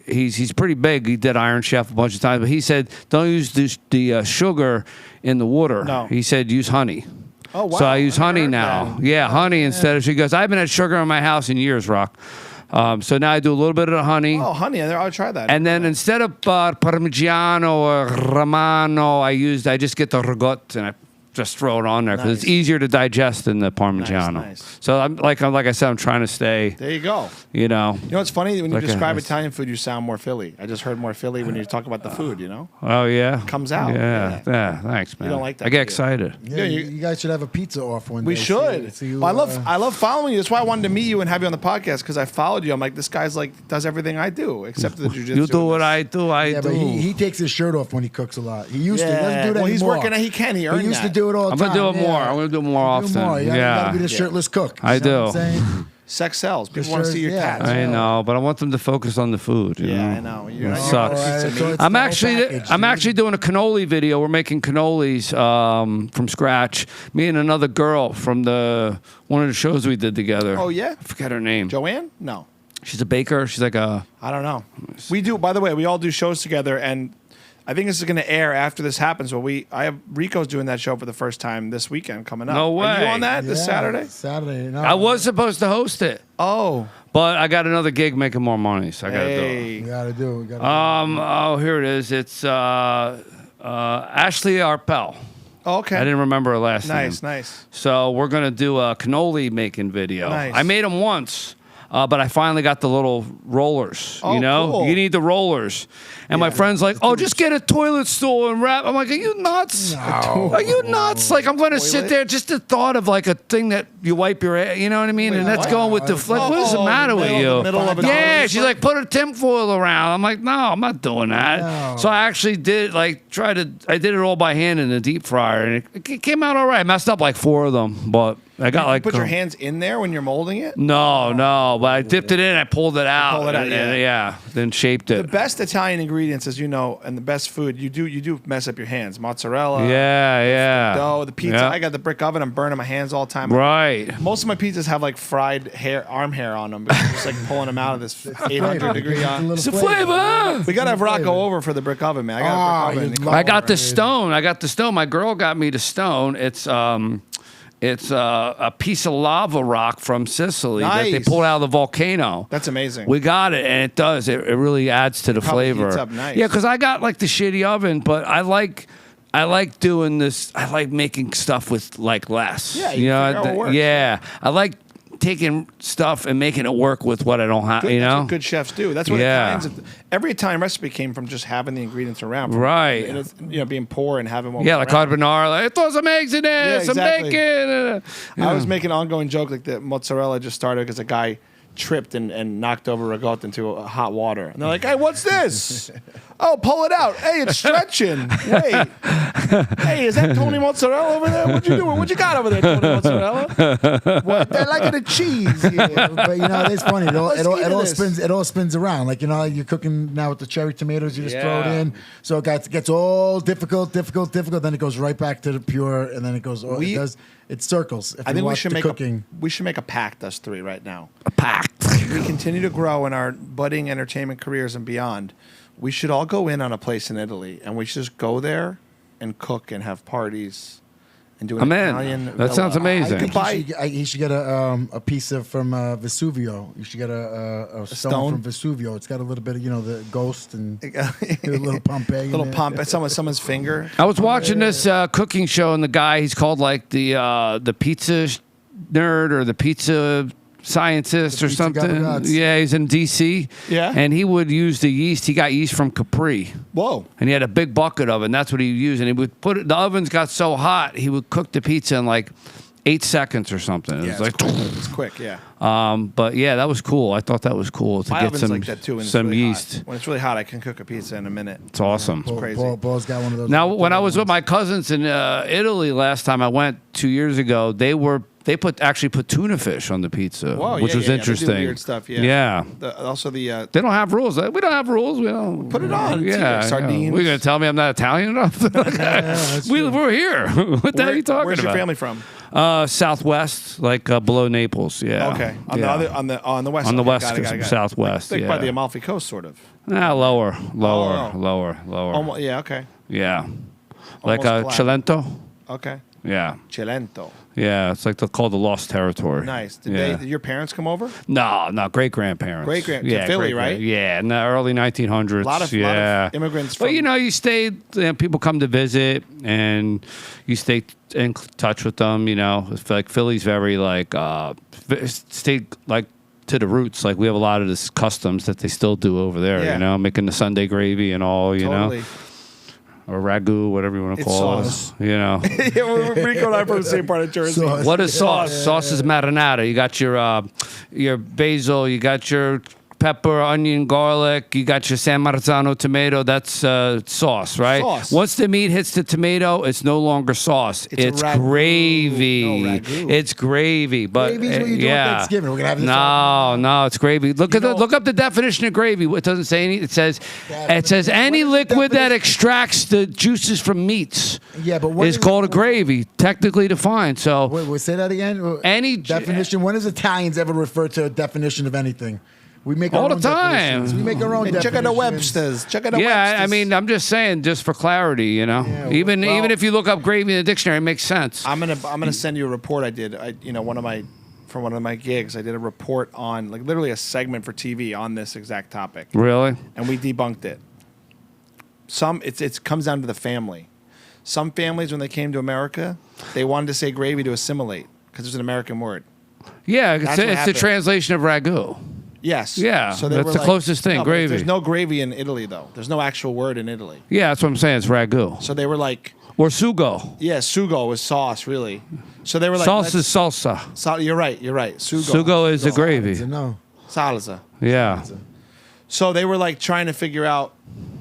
he's pretty big. He did Iron Chef a bunch of times, but he said don't use the sugar in the water. No. He said use honey. Oh, wow. So I use I never honey heard now. that. Yeah, honey instead of sugar. He goes, I haven't had sugar in my house in years, Rock. So now I do a little bit of the honey. Oh, honey, I'll try that. And then instead of Parmigiano or Romano, I just get the ricotta and I just throw it on there because Nice. it's easier to digest than the Parmigiano. Nice. So I'm like I said, I'm trying to stay. There you go. You know. You know what's funny? When you Like a- describe Italian food, you sound more Philly. I just heard more Philly when you talk about the food, you know? Oh yeah. Comes out. Yeah. Yeah. Thanks, man. don't like that, I get do you? excited. Yeah, Yeah, you guys should have a pizza off one day. We should. See you, Well, I love following you. That's why I wanted to meet you and have you on the podcast because I followed you. I'm like, this guy's like does everything I do except the jujitsu. You do what I do. I Yeah, do. but he takes his shirt off when he cooks a lot. He used to. He doesn't do that well, he's anymore. working. He can. He earned He used that. to do it all the I'm time. gonna do it more. yeah. I'm gonna do it more Do often. more. You gotta, yeah. You gotta be the shirtless cook. You I know do. what I'm saying? Sex sells. People want to sure, see your yeah. tats. I know, but I want them to focus on the food. You Yeah, know? I know. You're It not sucks. Pizza Alright, meat. so it's I'm the whole actually package, I'm dude. actually doing a cannoli video. We're making cannolis from scratch. Me and another girl from one of the shows we did together. Oh, yeah? I forget her name. Joanne? No. She's a baker. She's like a. I don't know. We do. By the way, we all do shows together, and I think this is going to air after this happens. Well, I have Rico's doing that show for the first time this weekend coming up. No Are you way. on that this Yeah, Saturday? Saturday. No, I was supposed to host it, Oh, but I got another gig making more money, so I gotta do it. hey. We gotta do. We gotta. Oh, here it is. It's Ashley Arpel. Okay. I didn't remember her last name. Nice. So we're gonna do a cannoli making video. Nice. I made them once, but I finally got the little rollers. Oh, you know, cool. you need the rollers. And my friend's like, "Oh, just get a toilet stool and wrap." I'm like, "Are you nuts? Are you nuts? Like, I'm gonna sit Toilet? there. Just the thought of like a thing that you wipe your, you know what I mean? And that's what? going with the like, what does it matter with you? The middle of a Yeah, toilet she's like, put a tinfoil around. I'm like, no, I'm not doing that. No. So I actually did I did it all by hand in the deep fryer, and it came out all right. I messed up like 4 of them, but I got You like put your hands in there when you're molding it. no, but I dipped it in, I pulled it out, Pull it out, and then shaped The it. best Italian ingredients, as you know, and the best food, you do mess up your hands. Mozzarella, Yeah. dough, the pizza. Yeah. I got the brick oven. I'm burning my hands all the time. Right. Most of my pizzas have like fried arm hair on them. Because I'm just like pulling them out of this 800 degree on. It's a flavor. We gotta have Rocco over for the brick oven, man. I got a brick you'd oven. love I got the Dude. stone. My girl got me the stone. It's a piece of lava rock from Sicily that they Nice. pulled out of the volcano. That's amazing. We got it, and it does. It really adds to the Probably flavor. heats up nice. Yeah, because I got like the shitty oven, but I like doing this. I like making stuff with like less. Yeah, you figure out what works. yeah. I like taking stuff and making it work with what I don't have. Good, You that's know, what good chefs do. That's what Yeah. every Italian recipe came from just having the ingredients around. Right. And it's, being poor and having what yeah, was like around. carbonara. Like, throw some eggs in there, Yeah, some exactly. bacon. I was making an ongoing joke like the mozzarella just started because a guy tripped and knocked over ricotta into hot water. And they're like, hey, what's this? Oh, pull it out. Hey, it's stretching. Hey, is that Tony Mozzarella over there? What you doing? What you got over there, Tony Mozzarella? What? They're like the cheese. Yeah. But it's funny. Let's eat this. It all spins around. Like like you're cooking now with the cherry tomatoes. You just throw it Yeah. in, so it gets all difficult. Then it goes right back to the pure, and then it goes. It circles. If I you think we watch should the make cooking. we should make a pact, us three, right now. A pact. We continue to grow in our budding entertainment careers and beyond. We should all go in on a place in Italy, and we should just go there and cook and have parties and do an I'm in. Italian. That villa. sounds amazing. I could buy. He should get a piece from Vesuvio. You should get a stone? stone from Vesuvio. It's got a little bit of the ghost and a little Pompeii. in little there. pump at someone's finger. I was watching this cooking show, and the guy, he's called like the pizza nerd or the pizza scientist The or pizza something. Gabagots. Yeah, he's in D.C. Yeah. And he would use the yeast. He got yeast from Capri. Whoa. And he had a big bucket of it, and that's what he would use. And he would put it, the ovens got so hot, he would cook the pizza in like 8 seconds or something. It Yeah, was it's like, quick. It's quick. Yeah. but yeah, that was cool. I thought that was cool to My get oven's some, like that too. When it's some really yeast. Hot. When it's really hot, I can cook a pizza in a minute. It's awesome. crazy. Paul's got one of those. Now, when I was with my cousins in Italy last time I went 2 years ago, they actually put tuna fish on the pizza, Whoa, which yeah, was yeah, yeah. They do interesting. weird stuff. Yeah. Yeah. Also the. They don't have rules. We don't have rules. We don't Put it on. It's Yeah, here. Sardines. We're gonna tell me I'm not Italian enough. We're here. What the hell are you talking Where's about? your family from? Southwest, like below Naples. Yeah. Okay. On Yeah. the west. On the Okay, west got it, coast, got it, got it. southwest. Like yeah. by the Amalfi Coast, sort of. Lower. Oh. Lower. Yeah. Okay. Yeah. Like Almost black. Cilento. Okay. Yeah. Cilento. Yeah, it's like they're called the Lost Territory. Nice. Did your parents come over? No, great-grandparents. To Philly, right? Yeah, in the early 1900s. A lot of immigrants But, you stayed, people come to visit, and you stay in touch with them, It's like Philly's very, stayed, to the roots. Like, we have a lot of this customs that they still do over there, making the Sunday gravy and all, Totally. Or ragu, whatever you want to call sauce. it. Yeah, Rico and I are from the same part of Jersey. Sauce. What is sauce? Sauce is marinara. You got your basil, you got your pepper, onion, garlic, you got your San Marzano tomato. That's sauce, right? Sauce. Once the meat hits the tomato, it's no longer sauce. It's ragu. gravy. No, ragu. It's gravy. But Gravy's what you do at Thanksgiving. We're gonna have this no, it's gravy. Look up the definition of gravy. It doesn't say any. It says any liquid that extracts the juices from meats. Yeah, but what is called a gravy, technically defined. So Wait, say that again. Any definition. When does Italians ever refer to a definition of anything? We make our all the own time. definitions. We make our own Check out the definitions. Websters. Check out the Yeah, Websters. I mean, I'm just saying, just for clarity, even if you look up gravy in the dictionary, it makes sense. I'm gonna send you a report I did. One of my gigs, I did a report on literally a segment for TV on this exact topic, Really? and we debunked it. It comes down to the family. Some families, when they came to America, they wanted to say gravy to assimilate because it's an American word. Yeah, That's what it's the happened. translation of ragu. Yes. Yeah, So they that's were the closest thing, no, but gravy. There's no gravy in Italy, though. There's no actual word in Italy. Yeah, that's what I'm saying. It's ragu. So they were like, Or sugo. yeah, sugo was sauce, really. So they were like, Sauce is salsa. you're right. Sugo. Sugo is the So gravy. no. Salsa. Yeah. So they were like trying to figure out,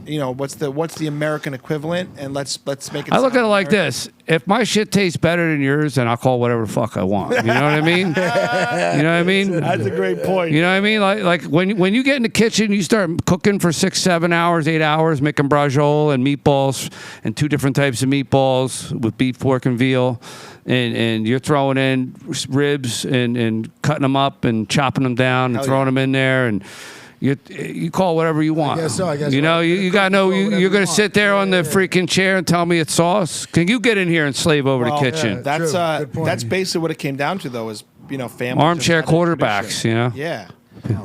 what's the American equivalent, and let's make it. I look at sound it like American. this. If my shit tastes better than yours, then I'll call whatever the fuck I want. You know what I mean? You know what I mean? That's a great point. You know what I mean? Like when you get in the kitchen, you start cooking for 6, 7 hours, 8 hours, making braciole and meatballs and 2 different types of meatballs with beef, pork, and veal. And you're throwing in ribs and cutting them up and chopping them down and Hell throwing yeah. them in there and you call whatever you want. I guess so. You got to know you're going to sit there on the freaking chair and tell me it's sauce. Can you get in here and slave over Well, the kitchen? That's True. Good point. that's basically what it came down to, though. Is family Armchair quarterbacks, Yeah.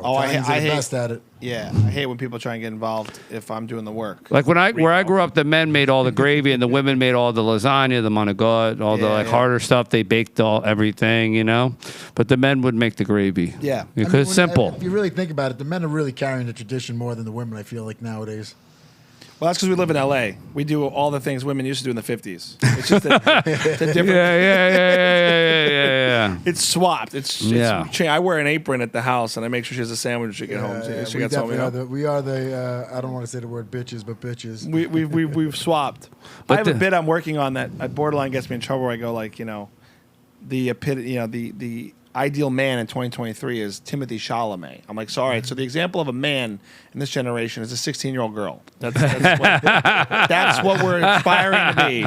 Oh, I Italians are the hate. best at it. Yeah, I hate when people try and get involved if I'm doing the work. Like where I grew up, the men made all the gravy and the women made all the lasagna, the manigot, all the Yeah. harder stuff. They baked everything, But the men would make the gravy. Yeah. Because it's simple. If you really think about it, the men are really carrying the tradition more than the women, I feel like, nowadays. Well, that's because we live in L.A. We do all the things women used to do in the 50s. It's just it's a different. Yeah. It's swapped. It's I wear an apron at the house, and I make sure she has a sandwich when she gets home. She We gets home. definitely we are the I don't want to say the word bitches, but bitches. We've swapped. But I have a bit I'm working on that borderline gets me in trouble. Where I go like, the ideal man in 2023 is Timothy Chalamet. I'm like, sorry. So the example of a man in this generation is a 16-year-old girl. That's what we're aspiring to be.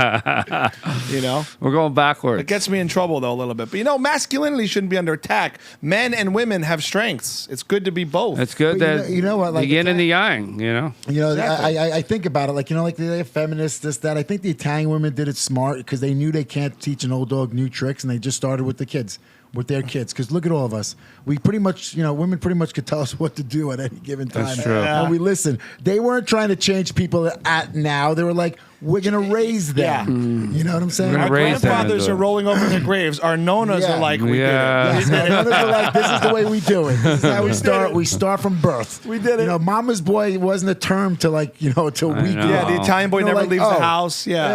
We're going backwards. It gets me in trouble though a little bit. But masculinity shouldn't be under attack. Men and women have strengths. It's good to be both. It's good But that you know what, like, the yin and the Italian- yang, Exactly. I think about it, like they're feminists, this, that. I think the Italian women did it smart because they knew they can't teach an old dog new tricks, and they just started with the kids. With their kids, because look at all of us. We pretty much, women pretty much could tell us what to do at any given time. That's true. And we listen. They weren't trying to change people at now. They were like, we're gonna raise them. Yeah. You know what I'm saying? We're gonna Our raise them grandfathers into are it. rolling over their graves. Our nonas Yeah. are like, we Yeah. did it. Yes, my brothers are like, this is the way we do it. This is how we start. We start from birth. We did it. Mama's boy wasn't a term to till we know. Yeah, the Italian boy never leaves the oh, house. Yeah.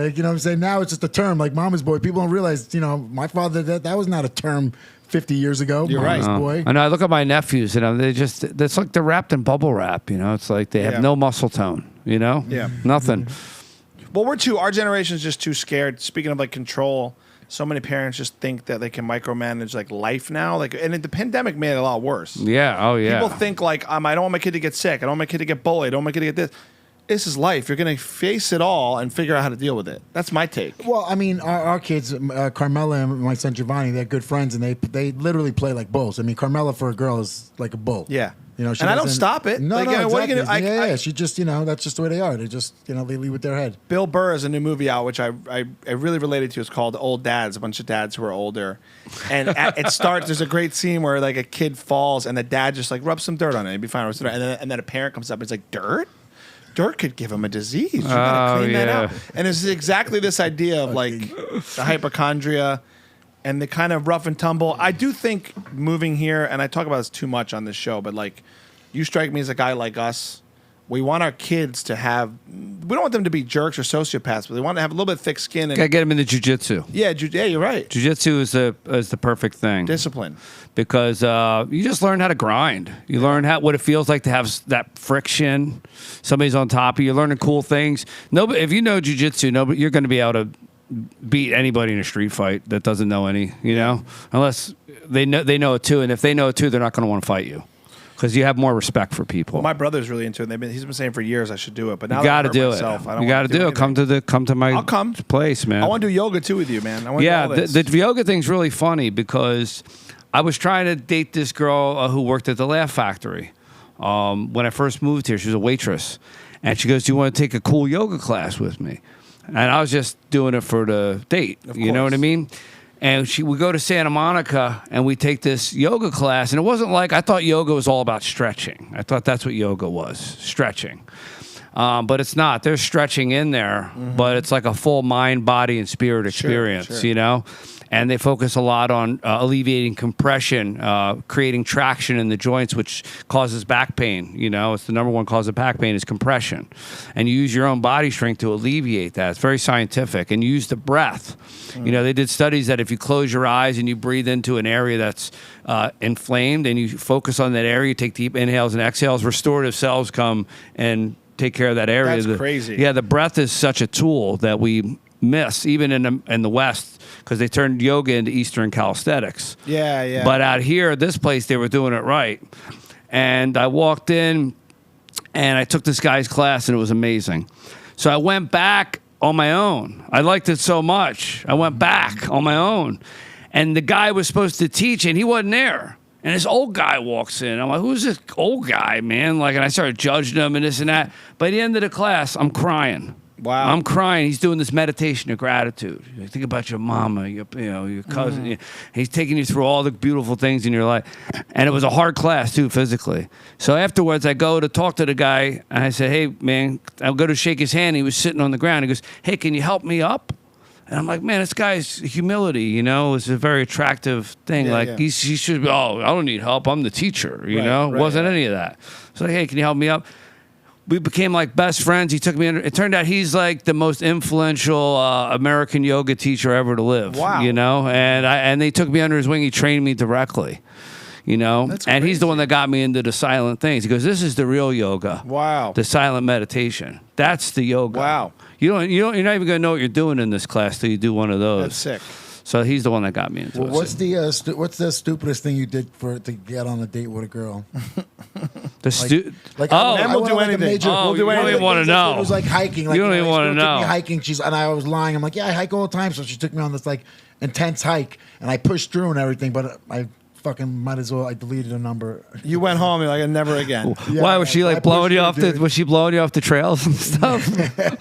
Yeah. You know what I'm saying? Now it's just a term like mama's boy. People don't realize, my father, that was not a term 50 years ago. You're right. Mama's boy. I know. I look at my nephews, it's like they're wrapped in bubble wrap. It's like they have Yeah. no muscle tone. Yeah. Nothing. Well, our generation is just too scared. Speaking of control, so many parents just think that they can micromanage life now. And the pandemic made it a lot worse. Yeah. Oh yeah. People think I don't want my kid to get sick. I don't want my kid to get bullied. I don't want my kid to get this. this is life. You're going to face it all and figure out how to deal with it. That's my take. Well, I mean, our kids, Carmela and my son Giovanni, they're good friends, and they literally play like bulls. I mean, Carmela for a girl is like a bull. Yeah. You know, she and I don't doesn't- stop it. No, Like, no, you know, exactly. what are you gonna, yeah. She just, that's just the way they are. They just, they lead with their head. Bill Burr has a new movie out, which I really related to. It's called Old Dads, a bunch of dads who are older. And it starts, there's a great scene where like a kid falls and the dad just like rubs some dirt on it. It'd be fine. And then a parent comes up and it's like, dirt? Dirt could give him a disease. You gotta clean that out. And it's exactly this idea of like the hypochondria and the kind of rough and tumble. I do think moving here, and I talk about this too much on this show, but like you strike me as a guy like us. We want our kids to have, we don't want them to be jerks or sociopaths, but they want to have a little bit of thick skin. And, Gotta get them into jiu-jitsu. yeah, you're right. Jiu-jitsu is the perfect thing. Discipline. Because you just learn how to grind. You learn what it feels like to have that friction. Somebody's on top of you. You're learning cool things. Nobody, if you know jiu-jitsu, you're going to be able to beat anybody in a street fight that doesn't know any. Unless they know it too. And if they know it too, they're not going to want to fight you because you have more respect for people. Well, my brother's really into it. He's been saying for years I should do it, but now you got got to do it. You got to do it. Come to my I'll come. place, man. I want to do yoga too with you, man. I want Yeah, to do all the this. yoga thing's really funny because I was trying to date this girl who worked at the Laugh Factory. When I first moved here, she was a waitress. And she goes, do you want to take a cool yoga class with me? And I was just doing it for the date. You know what I mean? And we go to Santa Monica and we take this yoga class. And it wasn't like, I thought yoga was all about stretching. I thought that's what yoga was, stretching. But it's not. There's stretching in there, but it's like a full mind, body, and spirit experience, sure. And they focus a lot on alleviating compression, creating traction in the joints, which causes back pain. It's the number one cause of back pain is compression. And you use your own body strength to alleviate that. It's very scientific. And you use the breath. They did studies that if you close your eyes and you breathe into an area that's inflamed and you focus on that area, you take deep inhales and exhales, restorative cells come and take care of that area. That's crazy. Yeah, the breath is such a tool that we miss, even in the West, because they turned yoga into Eastern calisthenics. Yeah. But out here, this place, they were doing it right. And I walked in, and I took this guy's class, and it was amazing. So I went back on my own. I liked it so much. I went back on my own. And the guy was supposed to teach, and he wasn't there. And this old guy walks in. I'm like, who's this old guy, man? And I started judging him and this and that. By the end of the class, I'm crying. Wow. I'm crying. He's doing this meditation of gratitude. You think about your mama, your cousin. He's taking you through all the beautiful things in your life. And it was a hard class, too, physically. So afterwards, I go to talk to the guy, and I said, hey, man, I'll go to shake his hand. He was sitting on the ground. He goes, hey, can you help me up? And I'm like, man, this guy's humility, is a very attractive thing. Yeah. He should be, I don't need help. I'm the teacher, Wasn't any of that. So, hey, can you help me up? We became like best friends. He took me under. It turned out he's like the most influential American yoga teacher ever to live. Wow. And they took me under his wing. He trained me directly. That's and he's the crazy. one that got me into the silent things. He goes, this is the real yoga. Wow. The silent meditation. That's the yoga. Wow. You're not even gonna know what you're doing in this class till you do one of those. That's sick. So he's the one that got me into it. What's the stupidest thing you did to get on a date with a girl? Men will do anything. Oh, you don't even want to know. It was like hiking. You don't even want to know. Took me hiking. And I was lying. I'm like, yeah, I hike all the time. So she took me on this like intense hike, and I pushed through and everything. But I fucking might as well. I deleted a number. You went home. You're like, never again. Yeah, Why was she I like blowing pushed you her, off dude. was she blowing you off the trails and stuff?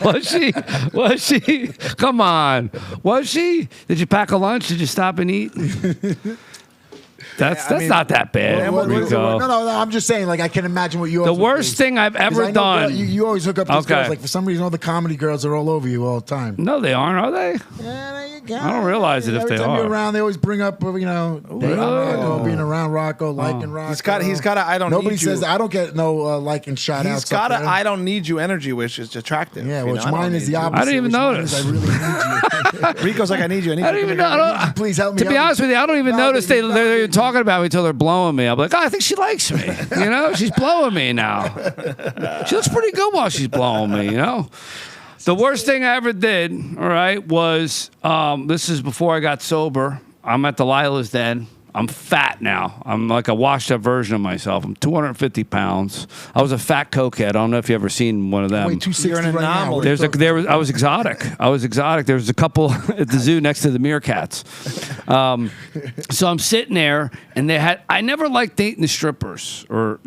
Was she? Come on. Was she? Did you pack a lunch? Did you stop and eat? That's not that bad, Rico. No. I'm just saying. Like I can imagine what you. The worst thing I've ever done. You always hook up these Okay. girls. Like for some reason, all the comedy girls are all over you all the time. No, they aren't, are they? Yeah, there you go. I don't realize it if Every they time are. you're around, they always bring up, dating Rocco, being around Rocco, liking Rocco. He's got a I don't Nobody need you. says I don't get no liking shout outs. He's got a I don't need you energy, which is attractive. Yeah, you which know? mine is the opposite. I didn't even which mine notice. is I really need you. Rico's like, I need you. I need I you. don't even know. Please help me. To be honest with you, I don't even notice they're validate. talking about me until they're blowing me. I'm like, I think she likes me. She's blowing me now. She looks pretty good while she's blowing me. The worst thing I ever did, all right, was this is before I got sober. I'm at Delilah's Den. I'm fat now. I'm like a washed up version of myself. I'm 250 pounds. I was a fat cokehead. I don't know if you ever seen one of them. Wait, 260 You're an right now. anomaly. I was exotic. There was a couple at the zoo next to the meerkats. So I'm sitting there, and I never liked dating the strippers, or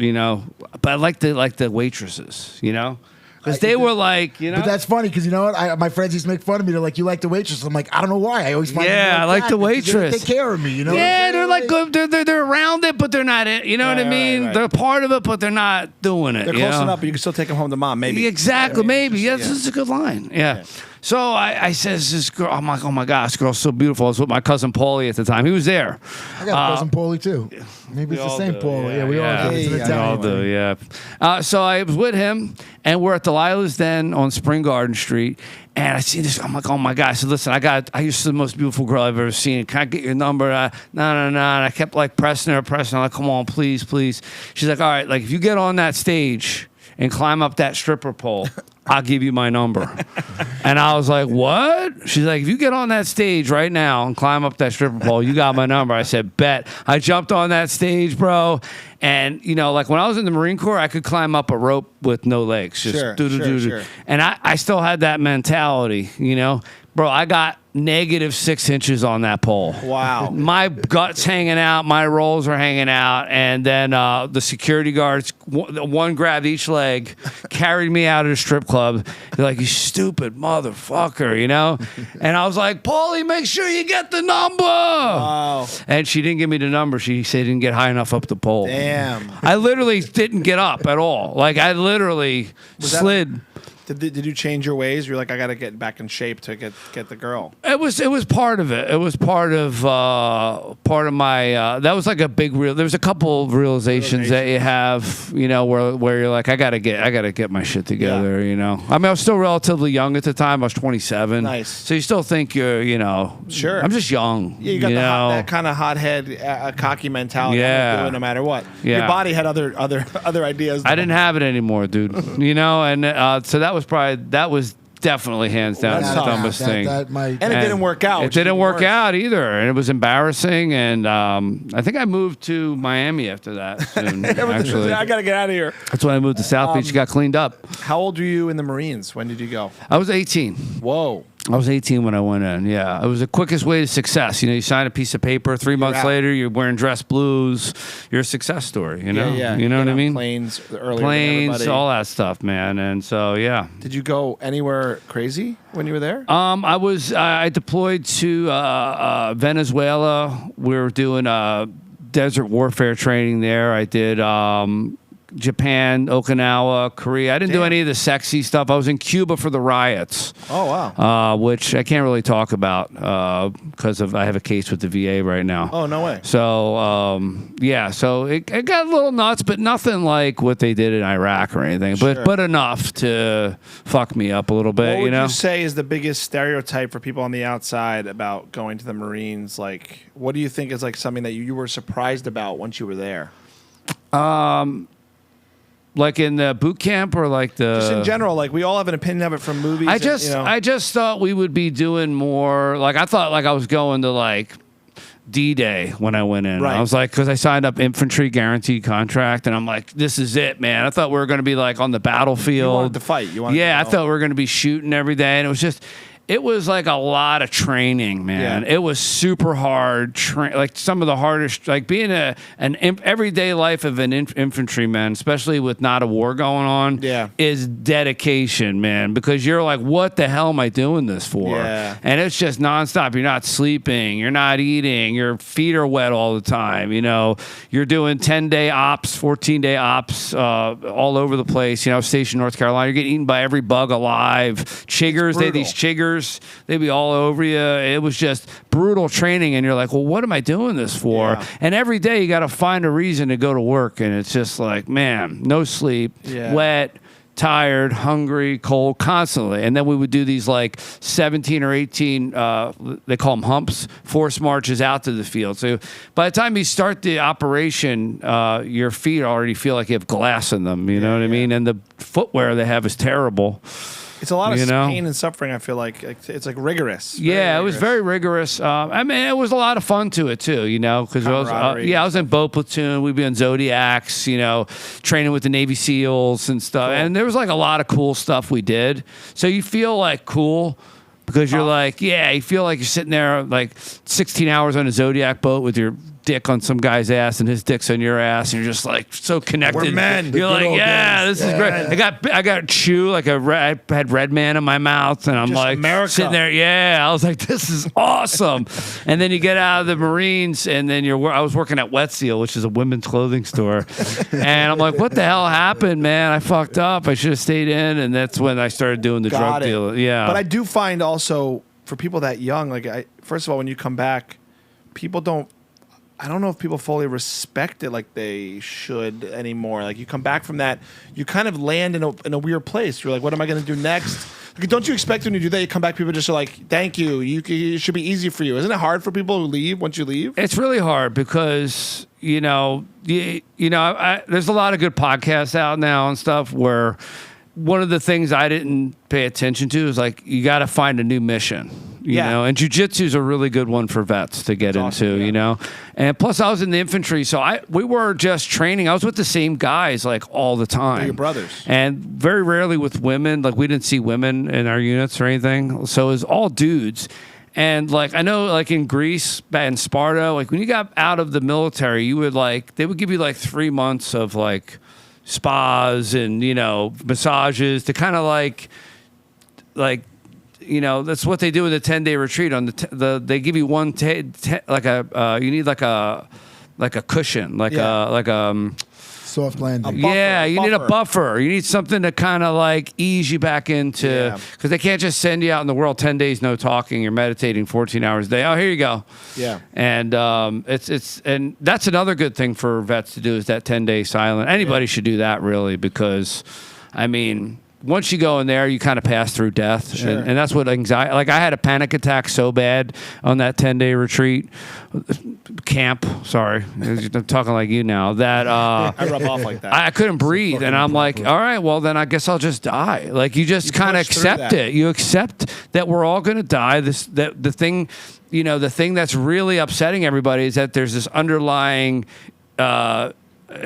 but I liked the waitresses, because they were like, But that's funny because you know what? My friends used to make fun of me. They're like, "You like the waitress?" I'm like, "I don't know why. I always find them I like the waitress. They take care of me, you know." Yeah, they're like good. They're around it, but they're not it. You know what I mean? right. They're part of it, but they're not doing it. They're close enough, but you can still take them home to mom, maybe. Exactly, maybe. Yeah, this is a good line. Yeah. So I says this girl, I'm like, oh my gosh, this girl's so beautiful. I was with my cousin Paulie at the time. He was there. I got a cousin Paulie too. Maybe it's the same Paulie. Yeah, we all do. It's an We all Italian do, one. yeah. So I was with him, and we're at Delilah's Den on Spring Garden Street, and I see this. I'm like, oh my gosh. I said, listen, I used to the most beautiful girl I've ever seen. Can I get your number? No. And I kept like pressing her. I'm like, come on, please. She's like, all right, like if you get on that stage and climb up that stripper pole, I'll give you my number. And I was like, what? She's like, if you get on that stage right now and climb up that stripper pole, you got my number. I said, bet. I jumped on that stage, bro. And, like when I was in the Marine Corps, I could climb up a rope with no legs. Just Sure. And I still had that mentality, Bro, I got -6 inches on that pole. Wow. My gut's hanging out, my rolls are hanging out, and then the security guards, one grabbed each leg, carried me out of the strip club. They're like, you stupid motherfucker, And I was like, Paulie, make sure you get the number. Wow. And she didn't give me the number. She said didn't get high enough up the pole. Damn. I literally didn't get up at all. Like I literally slid. Did you change your ways? You're like, I got to get back in shape to get the girl. It was part of it. It was part of my. That was like a big real. There was a couple of realizations that you have, where you're like, I gotta get my shit together. I mean, I was still relatively young at the time. I was 27. Nice. So you still think you're, Sure. I'm just young. Yeah, you got that kind of hothead, cocky mentality. Yeah. I'm gonna do it no matter what. Yeah. Your body had other ideas. I didn't have it anymore, dude. And so that was definitely hands down That's the tough. dumbest thing. And it didn't work out. It which didn't is work worse. out either, and it was embarrassing. And I think I moved to Miami after that. Soon, actually, I got to get out of here. that's when I moved to South Beach. Got cleaned up. How old were you in the Marines? When did you go? I was 18. Whoa. I was 18 when I went in. Yeah, it was the quickest way to success. You sign a piece of paper. 3 months out. later, you're wearing dress blues. You're a success story. Yeah. You know what I mean? Planes, earlier than Planes, everybody. all that stuff, man. And so, yeah. Did you go anywhere crazy when you were there? I deployed to Venezuela. We were doing desert warfare training there. I did Japan, Okinawa, Korea. I didn't do any of the sexy stuff. I was in Cuba for the riots. Oh, wow. Which I can't really talk about because I have a case with the VA right now. Oh, no way. So, so it got a little nuts, but nothing like what they did in Iraq or anything. Sure. But enough to fuck me up a little bit, What would you say is the biggest stereotype for people on the outside about going to the Marines? Like, what do you think is like something that you were surprised about once you were there? Like in the boot camp or like the... Just in general, like we all have an opinion of it from movies. I just thought we would be doing more. Like I thought like I was going to like D-Day when I went in. Right. I was like, because I signed up infantry guaranteed contract, and I'm like, this is it, man. I thought we were going to be like on the battlefield. You wanted to fight. I thought we were going to be shooting every day, and it was just... It was like a lot of training, man. Yeah. It was super hard. Like some of the hardest, like being an everyday life of an infantryman, especially with not a war going on, is dedication, man. Because you're like, what the hell am I doing this for? Yeah. And it's just nonstop. You're not sleeping. You're not eating. Your feet are wet all the time. You're doing 10-day ops, 14-day ops all over the place. Stationed in North Carolina. You're getting eaten by every bug alive. Chiggers, they had these chiggers. They'd be all over you. It was just brutal training, and you're like, well, what am I doing this for? Yeah. And every day you got to find a reason to go to work, and it's just like, man, no sleep, wet, tired, hungry, cold, constantly. And then we would do these like 17 or 18, they call them humps, forced marches out to the field. So by the time you start the operation, your feet already feel like you have glass in them. You know what I mean? And the footwear they have is terrible. It's a lot of You know? pain and suffering. I feel like it's like rigorous. Yeah, it was very rigorous. I mean, it was a lot of fun to it too, you know, because I was in boat platoon. We'd be on Zodiacs, you know, training with the Navy SEALs and stuff. Cool. And there was like a lot of cool stuff we did. So you feel like cool because you're like, you feel like you're sitting there like 16 hours on a Zodiac boat with your dick on some guy's ass and his dick's on your ass, and you're just like so connected. We're men. You're like, this is great. I got chew like I had Red Man in my mouth, and I'm Just like America. sitting there. Yeah, I was like, this is awesome. And then you get out of the Marines, and then I was working at Wet Seal, which is a women's clothing store, and I'm like, what the hell happened, man? I fucked up. I should have stayed in, and that's when I started doing the drug deal. Yeah, but I do find also for people that young, like first of all, when you come back, people don't. I don't know if people fully respect it like they should anymore. Like you come back from that, you kind of land in a weird place. You're like, what am I going to do next? Like, don't you expect when you do that, you come back, people just are like, thank you. It should be easy for you. Isn't it hard for people who leave once you leave? It's really hard because, there's a lot of good podcasts out now and stuff where one of the things I didn't pay attention to is like, you got to find a new mission. You know, and jiu-jitsu is a really good one for vets to get into, you know. And plus, I was in the infantry, so we were just training. I was with the same guys like all the time. They're your brothers. And very rarely with women. Like we didn't see women in our units or anything. So it was all dudes. And like I know, like in Greece, in Sparta, like when you got out of the military, they would give you like 3 months of like spas and massages to kind of like. That's what they do with a 10-day retreat. On they give you one you need like a cushion, soft landing. Buffer, you need a buffer. You need something to kind of like ease you back into, because they can't just send you out in the world 10 days no talking. You're meditating 14 hours a day. Oh, here you go. Yeah, and and that's another good thing for vets to do is that 10-day silent. Anybody should do that really, because I mean. Once you go in there, you kind of pass through death. Sure. And that's what anxiety... Like, I had a panic attack so bad on that 10-day retreat. Camp, sorry. I'm talking like you now. That I rub off like that. I couldn't breathe. And I'm like, all right, well, then I guess I'll just die. Like, you just kind of accept it. You accept that we're all going to die. The thing that's really upsetting everybody is that there's this underlying...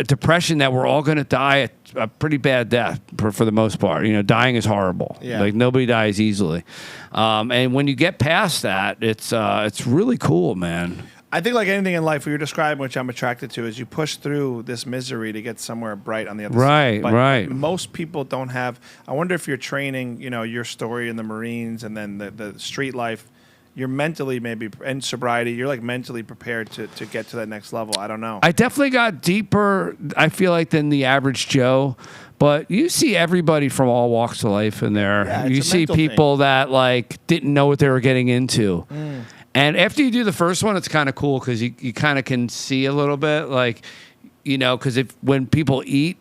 depression that we're all going to die a pretty bad death for the most part. Dying is horrible. Yeah. Like nobody dies easily. And when you get past that, it's really cool, man. I think like anything in life, what you're describing, which I'm attracted to, is you push through this misery to get somewhere bright on the other side. Right. Most people don't have. I wonder if you're training, your story in the Marines and then the street life. You're mentally and sobriety, you're like mentally prepared to get to that next level. I don't know. I definitely got deeper, I feel like, than the average Joe. But you see everybody from all walks of life in there. Yeah, you see people that like didn't know what they were getting into. And after you do the first one, it's kind of cool because you kind of can see a little bit, like, because when people eat,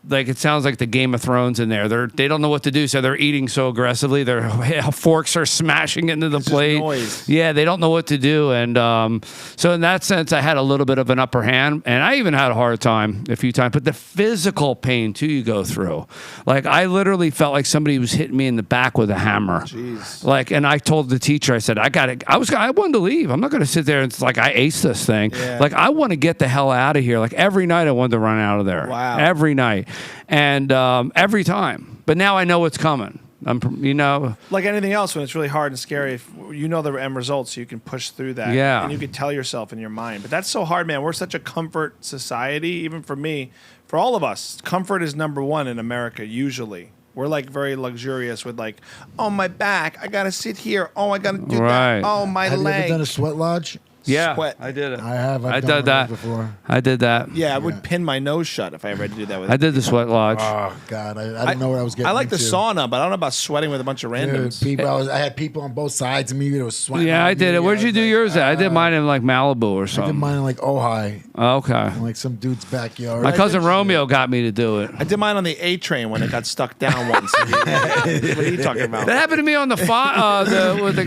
like it sounds like the Game of Thrones in there. They don't know what to do, so they're eating so aggressively. Their forks are smashing into the plate. Noise. Yeah, they don't know what to do, and so in that sense, I had a little bit of an upper hand, and I even had a hard time a few times. But the physical pain too, you go through. Like I literally felt like somebody was hitting me in the back with a hammer. Jeez. Like, and I told the teacher, I said, I wanted to leave. I'm not going to sit there and it's like I aced this thing. Yeah. Like I want to get the hell out of here. Like every night I wanted to run out of there. Wow. Every night. And every time. But now I know what's coming. Like anything else, when it's really hard and scary, if you know the end result, so you can push through that. Yeah. And you can tell yourself in your mind. But that's so hard, man. We're such a comfort society, even for me, for all of us. Comfort is number one in America, usually. We're like very luxurious with like, oh, my back, I got to sit here. Oh, I got to do that. Oh, my Have leg. you ever done a sweat lodge? Yeah, Sweat. I did it. I have. I I've did done that before. I did that. Yeah, I would pin my nose shut if I ever had to do that with I did the sweat lodge. Oh God, I didn't know what I was getting. I like the into. sauna, but I don't know about sweating with a bunch of randoms. Dude, I had people on both sides of me. It was sweating. Yeah, on I did me. it. Where'd you do yours at? I did mine in like Malibu or I did something. mine in like Ojai, Okay. in like some dude's backyard. My cousin Romeo got me to do it. I did mine on the A train when it got stuck down once. What are you talking about? That happened to me on the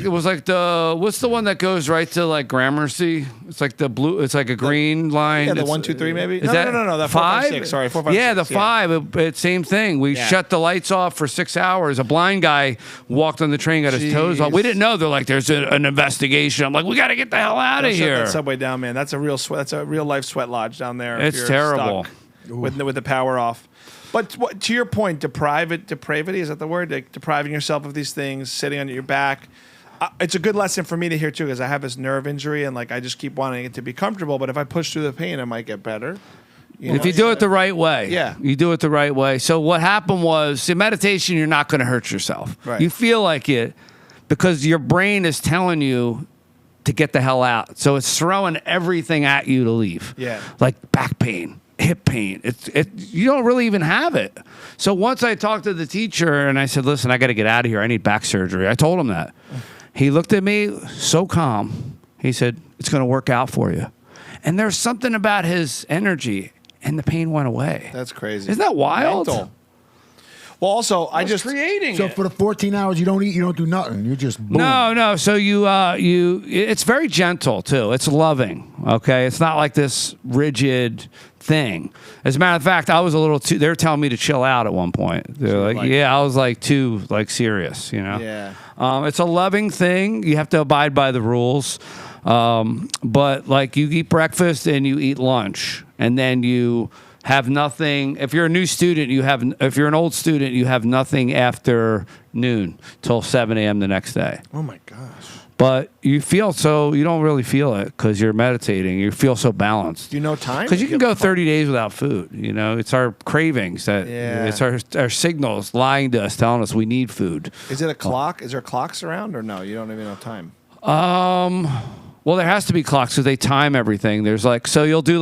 it was like what's the one that goes right to like Gramercy currency. It's like the blue. It's like a green line. Yeah, the It's- 1, 2, 3 maybe. Is that No. That 4, 5, five? 6. Sorry, 4, 5, Yeah, 6. the five. Same thing. We Yeah. shut the lights off for 6 hours. A blind guy walked on the train, got his toes off. We didn't know. They're like, there's an investigation. I'm like, we got to get the hell out of Shut here. that subway down, man. That's a real sweat. That's a real life sweat lodge down there. if It's you're terrible. stuck with the power off. But to your point, depravity, is that the word? Like depriving yourself of these things, sitting on your back. It's a good lesson for me to hear too, because I have this nerve injury and like I just keep wanting it to be comfortable. But if I push through the pain, it might get better. If you do it the right way. Yeah. You do it the right way. So what happened was, in meditation, you're not going to hurt yourself. Right. You feel like it because your brain is telling you to get the hell out. So it's throwing everything at you to leave. Yeah. Like back pain, hip pain. You don't really even have it. So once I talked to the teacher and I said, listen, I got to get out of here. I need back surgery. I told him that. He looked at me so calm. He said, it's going to work out for you. And there's something about his energy, and the pain went away. That's crazy. Isn't that wild? Mental. Well, also, I just creating So it. for the 14 hours you don't eat, you don't do nothing. You just boom. No. So it's very gentle too. It's loving. Okay, it's not like this rigid thing. As a matter of fact, I was a little too. They were telling me to chill out at one point. They're like, I was like too serious. Yeah. It's a loving thing. You have to abide by the rules. But like you eat breakfast and you eat lunch, and then you have nothing. If you're a new student, if you're an old student, you have nothing after noon till 7 a.m. the next day. Oh my gosh. But you don't really feel it because you're meditating. You feel so balanced. Do you know time? Because you can go 30 days without food. It's our cravings it's our signals lying to us, telling us we need food. Is it a clock? Is there clocks around or no? You don't even know time. Well, there has to be clocks because they time everything. There's so you'll do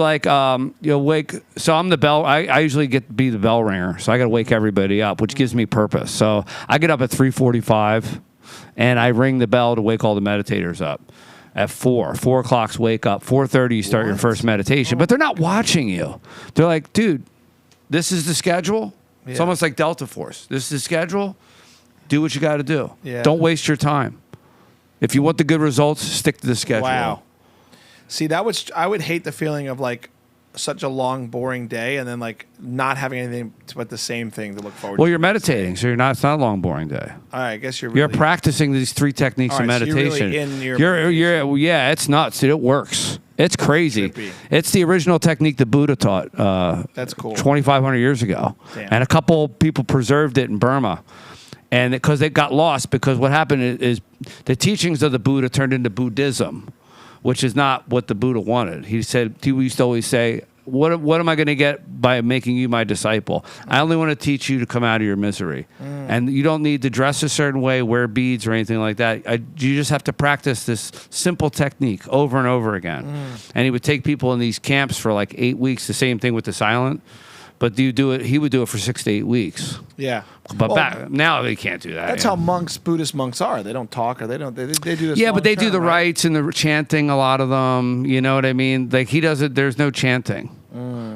you'll wake. So I'm the bell. I usually be the bell ringer. So I got to wake everybody up, which gives me purpose. So I get up at 3:45, and I ring the bell to wake all the meditators up. At 4 o'clock's wake up. 4:30 you start your first meditation. But they're not watching you. They're like, dude, this is the schedule. It's almost like Delta Force. This is the schedule. Do what you got to do. Yeah. Don't waste your time. If you want the good results, stick to the schedule. Wow. See, I would hate the feeling of like such a long, boring day and then like not having anything but the same thing to look forward Well, to. you're meditating, so it's not a long, boring day. All right, I guess you're You're practicing these 3 techniques of All right, so you're meditation. really in your Yeah, it's nuts. It works. It's crazy. Trippy. It's the original technique the Buddha taught. That's cool. 2,500 years ago, Damn. and a couple people preserved it in Burma. And because it got lost, because what happened is the teachings of the Buddha turned into Buddhism, which is not what the Buddha wanted. He used to always say, what am I going to get by making you my disciple? I only want to teach you to come out of your misery. And you don't need to dress a certain way, wear beads or anything like that. You just have to practice this simple technique over and over again. And he would take people in these camps for like 8 weeks, the same thing with the silent. But he would do it for 6 to 8 weeks. Yeah. But now they can't do that. That's how Buddhist monks are. They don't talk or they do this. Yeah, but they do long-term, the right? rites and the chanting, a lot of them. You know what I mean? Like he does it, there's no chanting.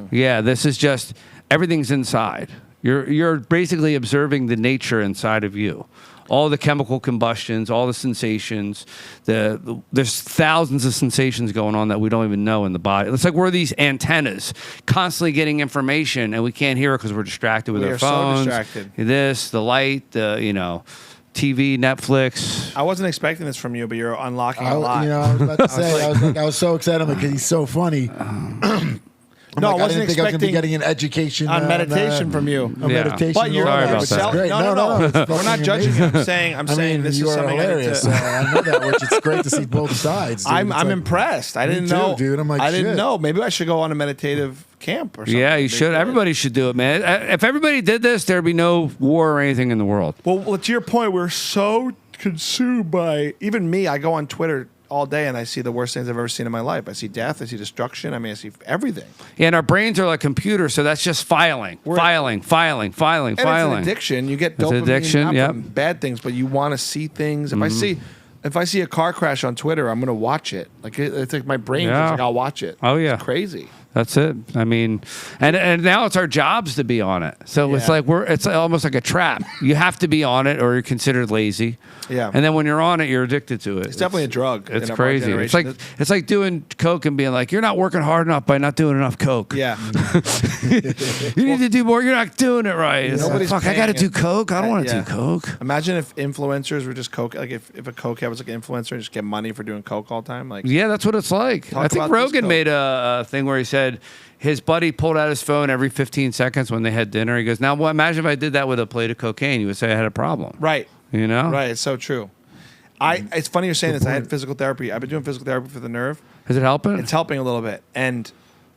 Yeah, this is just, everything's inside. You're basically observing the nature inside of you. All the chemical combustions, all the sensations. There's thousands of sensations going on that we don't even know in the body. It's like we're these antennas constantly getting information, and we can't hear it because we're distracted with We our are so phones. distracted. This, the light, TV, Netflix. I wasn't expecting this from you, but you're unlocking a I lot. was about to say, I was so excited because he's so funny. No, I I wasn't didn't think I was going to be expecting getting an education on meditation from you. A Yeah. meditation. But you're Sorry on about which that. is great. No. it's We're fucking not judging you. amazing. I'm saying this you is are something hilarious. I know that, which it's great to see both sides. Dude. I'm It's like- impressed. I Me didn't too, know, dude. I'm like, I didn't shit. know. Maybe I should go on a meditative camp or something. Yeah, you should. Everybody should do it, man. If everybody did this, there'd be no war or anything in the world. Well, to your point, we're so consumed by even me. I go on Twitter all day and I see the worst things I've ever seen in my life. I see death. I see destruction. I mean, I see everything. Yeah, and our brains are like computers, so that's just filing. And it's an addiction. You get It's an dopamine addiction, not yep. from bad things, but you want to see things. If I see a car crash on Twitter, I'm going to watch it. Like it's like my brain Yeah. is like, I'll watch it. Oh, yeah. It's crazy. That's it. I mean, and now it's our jobs to be on it. So it's like it's almost like a trap. You have to be on it or you're considered lazy. Yeah. And then when you're on it, you're addicted to it. It's definitely a drug. It's in our crazy. generation. It's like doing coke and being like, you're not working hard enough by not doing enough coke. Yeah. You need to do more. You're not doing it right. It's like, Nobody's fuck, I got to paying do coke. I don't want to Yeah. do coke. Imagine if influencers were just coke. Like if a cokehead was like an influencer and just get money for doing coke all the time. Like Yeah, that's what it's like. Talk I think about this Rogan coke. made a thing where he said his buddy pulled out his phone every 15 seconds when they had dinner. He goes, now well, imagine if I did that with a plate of cocaine. You would say I had a problem. right. You know? Right. It's so true. It's funny you're saying this. I had physical therapy. I've been doing physical therapy for the nerve. Is it helping? It's helping a little bit. And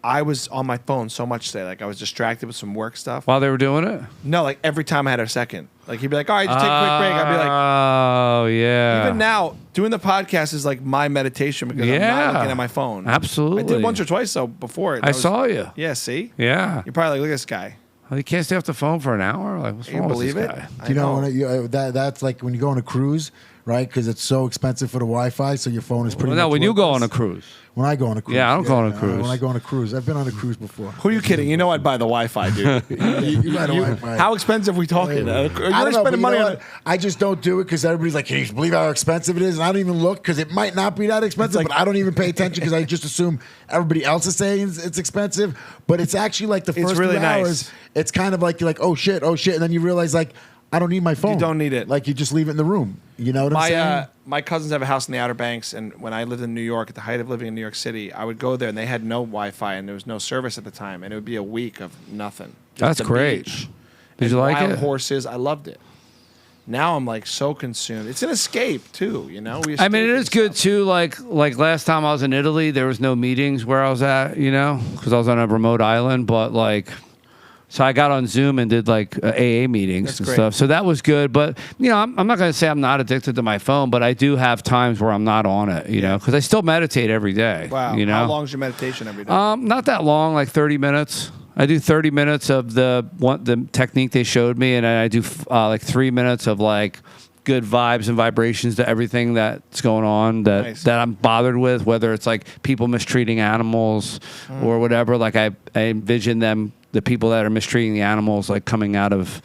I was on my phone so much today. Like I was distracted with some work stuff. While they were doing it? No, like every time I had a second. Like he'd be like, all right, just take a quick break. I'd be like, oh, yeah. even now, doing the podcast is like my meditation because I'm Yeah. not looking at my phone. Absolutely. I did once or twice though before it. I saw you. Yeah, see? Yeah. You're probably like, look at this guy. Well, you can't stay off the phone for an hour? Like, what's Can you wrong with believe this it? guy? I You know, that's like when you go on a cruise, right? Because it's so expensive for the Wi-Fi, so your phone is pretty Well, no, much when you go on worthless. a cruise. When I go on a cruise. Yeah, I don't go on a cruise. When I go on a cruise. I've been on a cruise before. Who are you kidding? You know I'd buy the Wi-Fi, dude. You buy the Wi-Fi. How expensive are we talking? You're I only don't know, but spending you money know on what? I just don't do it because everybody's like, "Can you believe how expensive it is?" And I don't even look because it might not be that expensive, but I don't even pay attention because I just assume everybody else is saying it's expensive. But it's actually like the first really 2 nice. hours. It's kind of like you're like, oh shit, and then you realize like I don't need my phone. don't need it. Like you just leave it in the room. You know what I'm saying? My cousins have a house in the Outer Banks, and when I lived in New York, at the height of living in New York City, I would go there, and they had no Wi-Fi, and there was no service at the time, and it would be a week of nothing. Just That's the great. beach Did and you like wild it? horses. I loved it. Now I'm like so consumed. It's an escape too, you know. I mean, it is good too. Like last time I was in Italy, there was no meetings where I was at, you know, because I was on a remote island. But like, so I got on Zoom and did like AA meetings That's and great. stuff. So that was good. But you know, I'm not going to say I'm not addicted to my phone, but I do have times where I'm not on it, you know, because I still meditate every day. Wow. You know, How long is your meditation every day? not that long, like 30 minutes. I do 30 minutes of the technique they showed me, and I do like 3 minutes of like good vibes and vibrations to everything that's going on Nice. that I'm bothered with, whether it's like people mistreating animals or whatever. Like I envision the people that are mistreating the animals, like coming out of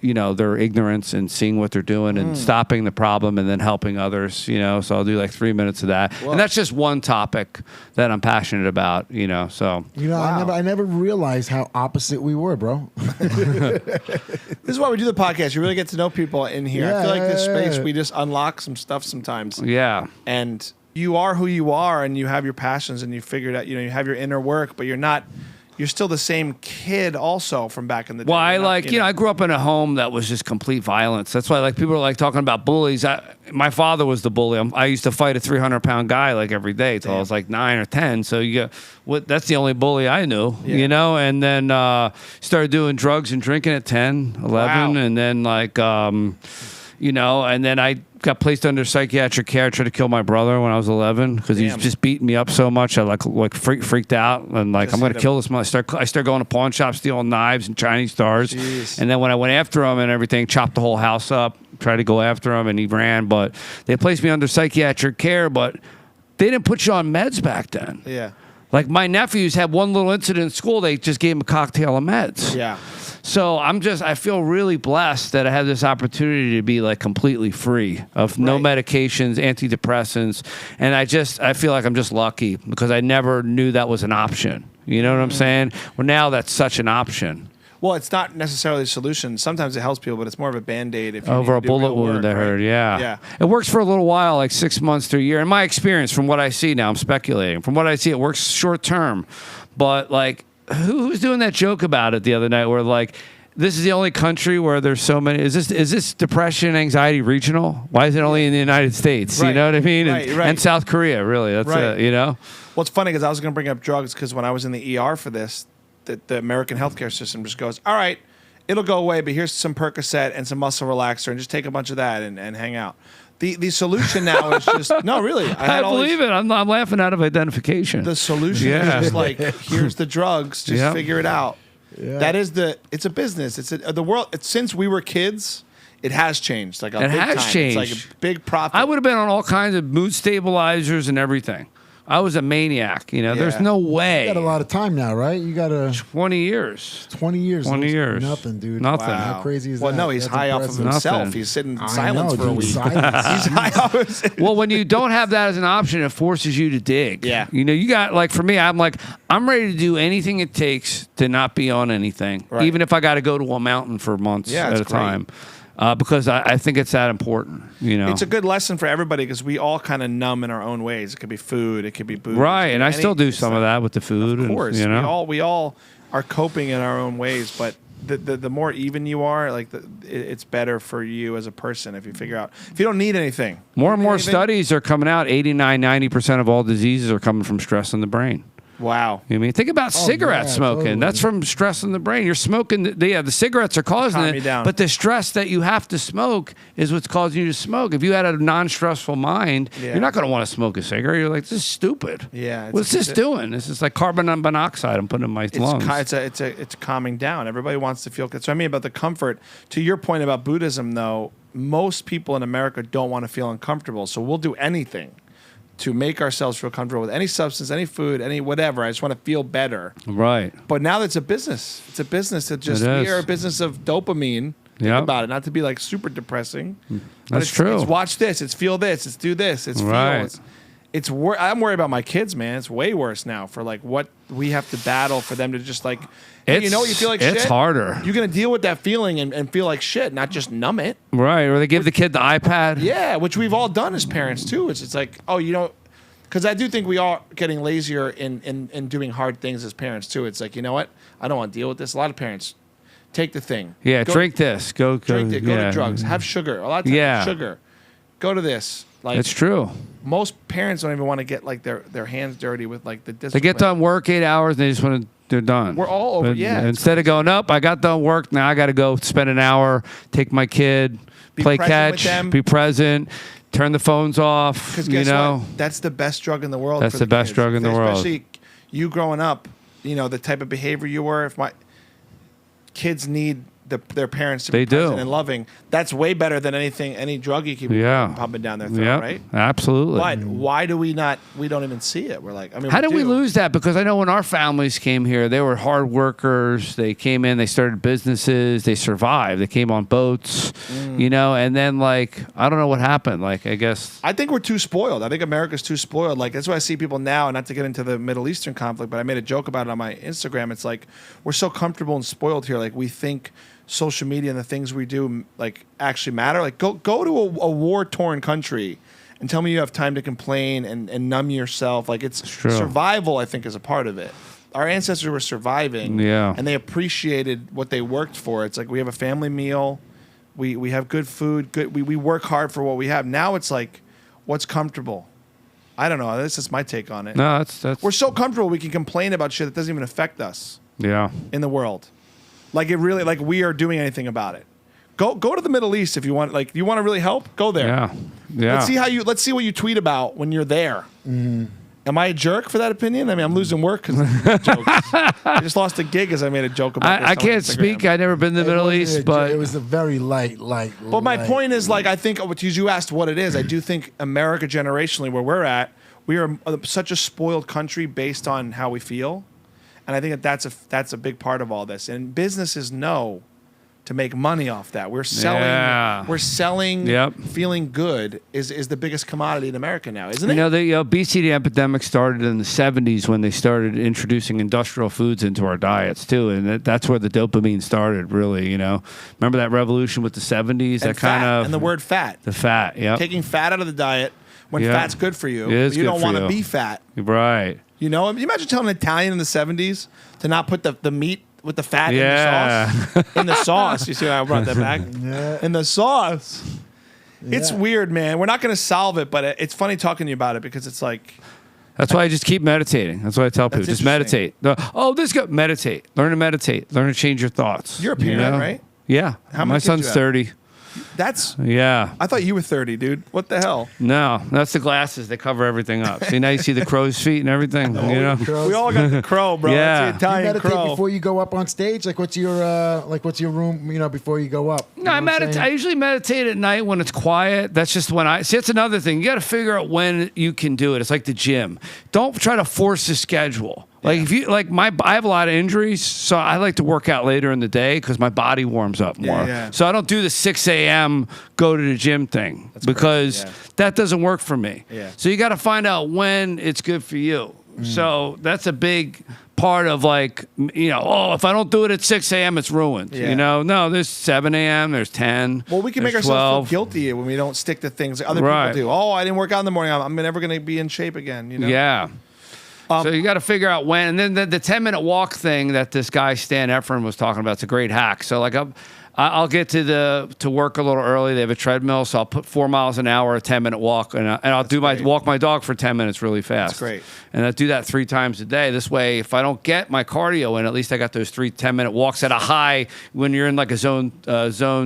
you know, their ignorance and seeing what they're doing and stopping the problem and then helping others, you know. So I'll do like 3 minutes of that. Whoa. And that's just one topic that I'm passionate about, you know. So You know, Wow. I never realized how opposite we were, bro. This is why we do the podcast. You really get to know people in here. I feel like this space, we just unlock some stuff sometimes. yeah. And you are who you are, and you have your passions, and you figured out, you know, you have your inner work, but you're still the same kid also from back in the day. Well, I You're not, like, you know, I grew up in a home that was just complete violence. That's why, like, people are like talking about bullies. My father was the bully. I used to fight a 300-pound guy like every day till I was like 9 or 10. So that's the only bully I knew, you know. And then started doing drugs and drinking at 10, 11, Wow. and then like, you know, and then I got placed under psychiatric care. I tried to kill my brother when I was 11 because he was Damn. just beating me up so much. I like freaked out and like Just I'm gonna hit him. kill this man. I start going to pawn shops, stealing knives and Chinese stars. Jeez. And then when I went after him and everything, chopped the whole house up. Tried to go after him and he ran, but they placed me under psychiatric care. But they didn't put you on meds back then. Yeah. Like my nephews had one little incident in school. They just gave him a cocktail of meds. Yeah. So I feel really blessed that I have this opportunity to be like completely free of no Right. medications, antidepressants. And I feel like I'm just lucky because I never knew that was an option. You know what I'm saying? Well, now that's such an option. Well, it's not necessarily a solution. Sometimes it helps people, but it's more of a Band-Aid if you Over need a to do bullet real wound, work, I heard, right? yeah. Yeah. It works for a little while, like 6 months to a year. In my experience, from what I see now, I'm speculating. From what I see, it works short term. But like, who was doing that joke about it the other night where like, this is the only country where there's so many. Is this depression, anxiety regional? Why is it only in the United States? Right. You know what I mean? Right, and, right. and South Korea, really. That's Right. it, you know? Well, it's funny because I was going to bring up drugs because when I was in the ER for this, the American healthcare system just goes, all right, it'll go away, but here's some Percocet and some muscle relaxer and just take a bunch of that and hang out. The solution now is just, no, really. I believe it. I'm laughing out of identification. The solution Yeah. is just like, here's the drugs, just Yep. figure it out. Yeah. That is it's a business. The world, since we were kids, it has changed. Like a It big has time. changed. It's like a big profit. I would have been on all kinds of mood stabilizers and everything. I was a maniac. There's no way. You got a lot of time now, right? You got 20 years. 20 years. 20 years. Nothing, dude. Nothing. How crazy is that? Well, no, he's That's high off of impressive. himself. Nothing. He's sitting in I silence know, for a dude, week. silence. He's high off his Well, when you don't have that as an option, it forces you to dig. Yeah. You got, like, for me, I'm ready to do anything it takes to not be on anything, Right. even if I got to go to a mountain for months Yeah, at it's a great. time. Because I think it's that important, It's a good lesson for everybody because we all kind of numb in our own ways. It could be food, it could be booze. Right, and I still do it's some of that with the food. Of course, And, we all are coping in our own ways, but the more even you are, like it's better for you as a person if you figure out if you don't need anything. more and more Anything? studies are coming out. 89-90% of all diseases are coming from stress in the brain. Wow. You know what I mean, think about cigarette yeah, smoking. totally. That's from stress in the brain. You're smoking. The cigarettes are causing Calm you it, down. but the stress that you have to smoke is what's causing you to smoke. If you had a non-stressful mind, Yeah. you're not going to want to smoke a cigarette. You're like, this is stupid. Yeah, What's this doing? This is like carbon monoxide I'm putting in my lungs. It's calming down. Everybody wants to feel good. So I mean about the comfort. To your point about Buddhism, though, most people in America don't want to feel uncomfortable. So we'll do anything to make ourselves feel comfortable with any substance, any food, any whatever. I just want to feel better. Right. But now it's a business. It's a business that just It we is. are a business of dopamine. Think Yep. about it, not to be like super depressing. But That's it's, true. It's watch this. It's feel this. It's do this. It's Right. feel. I'm worried about my kids, man. It's way worse now for like what we have to battle for them to just like. Hey, you know what? You feel like shit. It's harder. You're gonna deal with that feeling and feel like shit, not just numb it. Right. Or they give the kid the iPad. Yeah, which we've all done as parents too. It's like, oh, because I do think we are getting lazier in doing hard things as parents too. It's like, you know what? I don't want to deal with this. A lot of parents take the thing. Yeah. Go- Drink this. Go. drink it. Go yeah. to drugs. Have sugar. A lot of times, Yeah. sugar. Go to this. Like It's true. most parents don't even want to get like their hands dirty with like the They discipline. get done work 8 hours and they just want to. They're done. We're all over- But yeah, it's Instead of going up, I got done work. Now I got to go spend an hour, take my kid, play present with catch, them. be present, turn the phones off. Because You guess know. what? That's the best drug in the world. That's for the best kids. drug in the world. Especially you growing up, the type of behavior you were. If my kids need their parents to be They do. present and loving, that's way better than any drug you keep Yeah. pumping down their throat, Yeah. right? Absolutely. But why do we not? We don't even see it. We're like, I mean, How did we do. lose that? Because I know when our families came here, they were hard workers. They came in, they started businesses, they survived. They came on boats, and then I don't know what happened. I guess. I think we're too spoiled. I think America's too spoiled. Like that's why I see people now. Not to get into the Middle Eastern conflict, but I made a joke about it on my Instagram. It's like we're so comfortable and spoiled here. Like we think social media and the things we do actually matter. Like go to a war-torn country and tell me you have time to complain and numb yourself. Like it's true. survival, I think, is a part of it. Our ancestors were surviving, Yeah. and they appreciated what they worked for. It's like we have a family meal, we have good food, we work hard for what we have. Now it's like, what's comfortable? I don't know. This is my take on it. No, that's. We're so comfortable we can complain about shit that doesn't even affect us Yeah. in the world. Like it really, like we are doing anything about it. Go to the Middle East if you want. Like you want to really help, go there. Yeah. Yeah. Let's see what you tweet about when you're there. Am I a jerk for that opinion? I mean, I'm losing work because I just lost a gig as I made a joke about this I on can't Instagram. speak. I've never been to the Middle East, but it was a very light. But my point is, I think, because you asked what it is, I do think America generationally, where we're at, we are such a spoiled country based on how we feel. And I think that's a big part of all this. And businesses know to make money off that. We're selling. Yeah. We're selling. Yep. Feeling good is the biggest commodity in America now, isn't it? The obesity epidemic started in the 70s when they started introducing industrial foods into our diets too, and that's where the dopamine started. Really, remember that revolution with the 70s? And that kind fat, of and the word fat. the fat. Yep. Taking fat out of the diet when Yeah. fat's good for you. It is you good don't for want to you. be fat. Right. You imagine telling an Italian in the 70s to not put the meat with the fat Yeah. in the sauce. In the sauce. You see how I brought that back? Yeah. In the sauce. It's Yeah. weird, man. We're not going to solve it, but it's funny talking to you about it because it's like, That's why I just keep meditating. That's what I tell people. That's Just meditate. Meditate. Learn to meditate. Learn to change your thoughts. You're a parent, right? Yeah. How My many kids son's you have? 30. That's. Yeah. I thought you were 30, dude. What the hell? No, that's the glasses. They cover everything up. See, now you see the crow's feet and everything. You know? We all got the crow, bro. Yeah. It's the Do you Italian meditate crow. before you go up on stage? Like, what's your room? Before you go up. You No, know I what I'm meditate. saying? I usually meditate at night when it's quiet. That's just when I see. That's another thing. You got to figure out when you can do it. It's like the gym. Don't try to force a schedule. Like if you I have a lot of injuries, so I like to work out later in the day because my body warms up more. Yeah. So I don't do the 6 a.m. go to the gym thing because that doesn't work for me. Yeah. So you got to find out when it's good for you. So that's a big part of if I don't do it at 6 a.m., it's ruined. Yeah. No, there's 7 a.m., there's 10. Well, we can make there's ourselves 12. feel guilty when we don't stick to things that other Right. people do. Oh, I didn't work out in the morning. I'm never going to be in shape again. You know? Yeah. So you got to figure out when. And then the 10-minute walk thing that this guy, Stan Efron, was talking about, it's a great hack. So I'll get to work a little early. They have a treadmill, so I'll put 4 miles an hour, a 10-minute walk, and I'll walk my dog for 10 minutes really fast. That's great. And I do that 3 times a day. This way, if I don't get my cardio in, at least I got those 3 10-minute walks at a high when you're in like a zone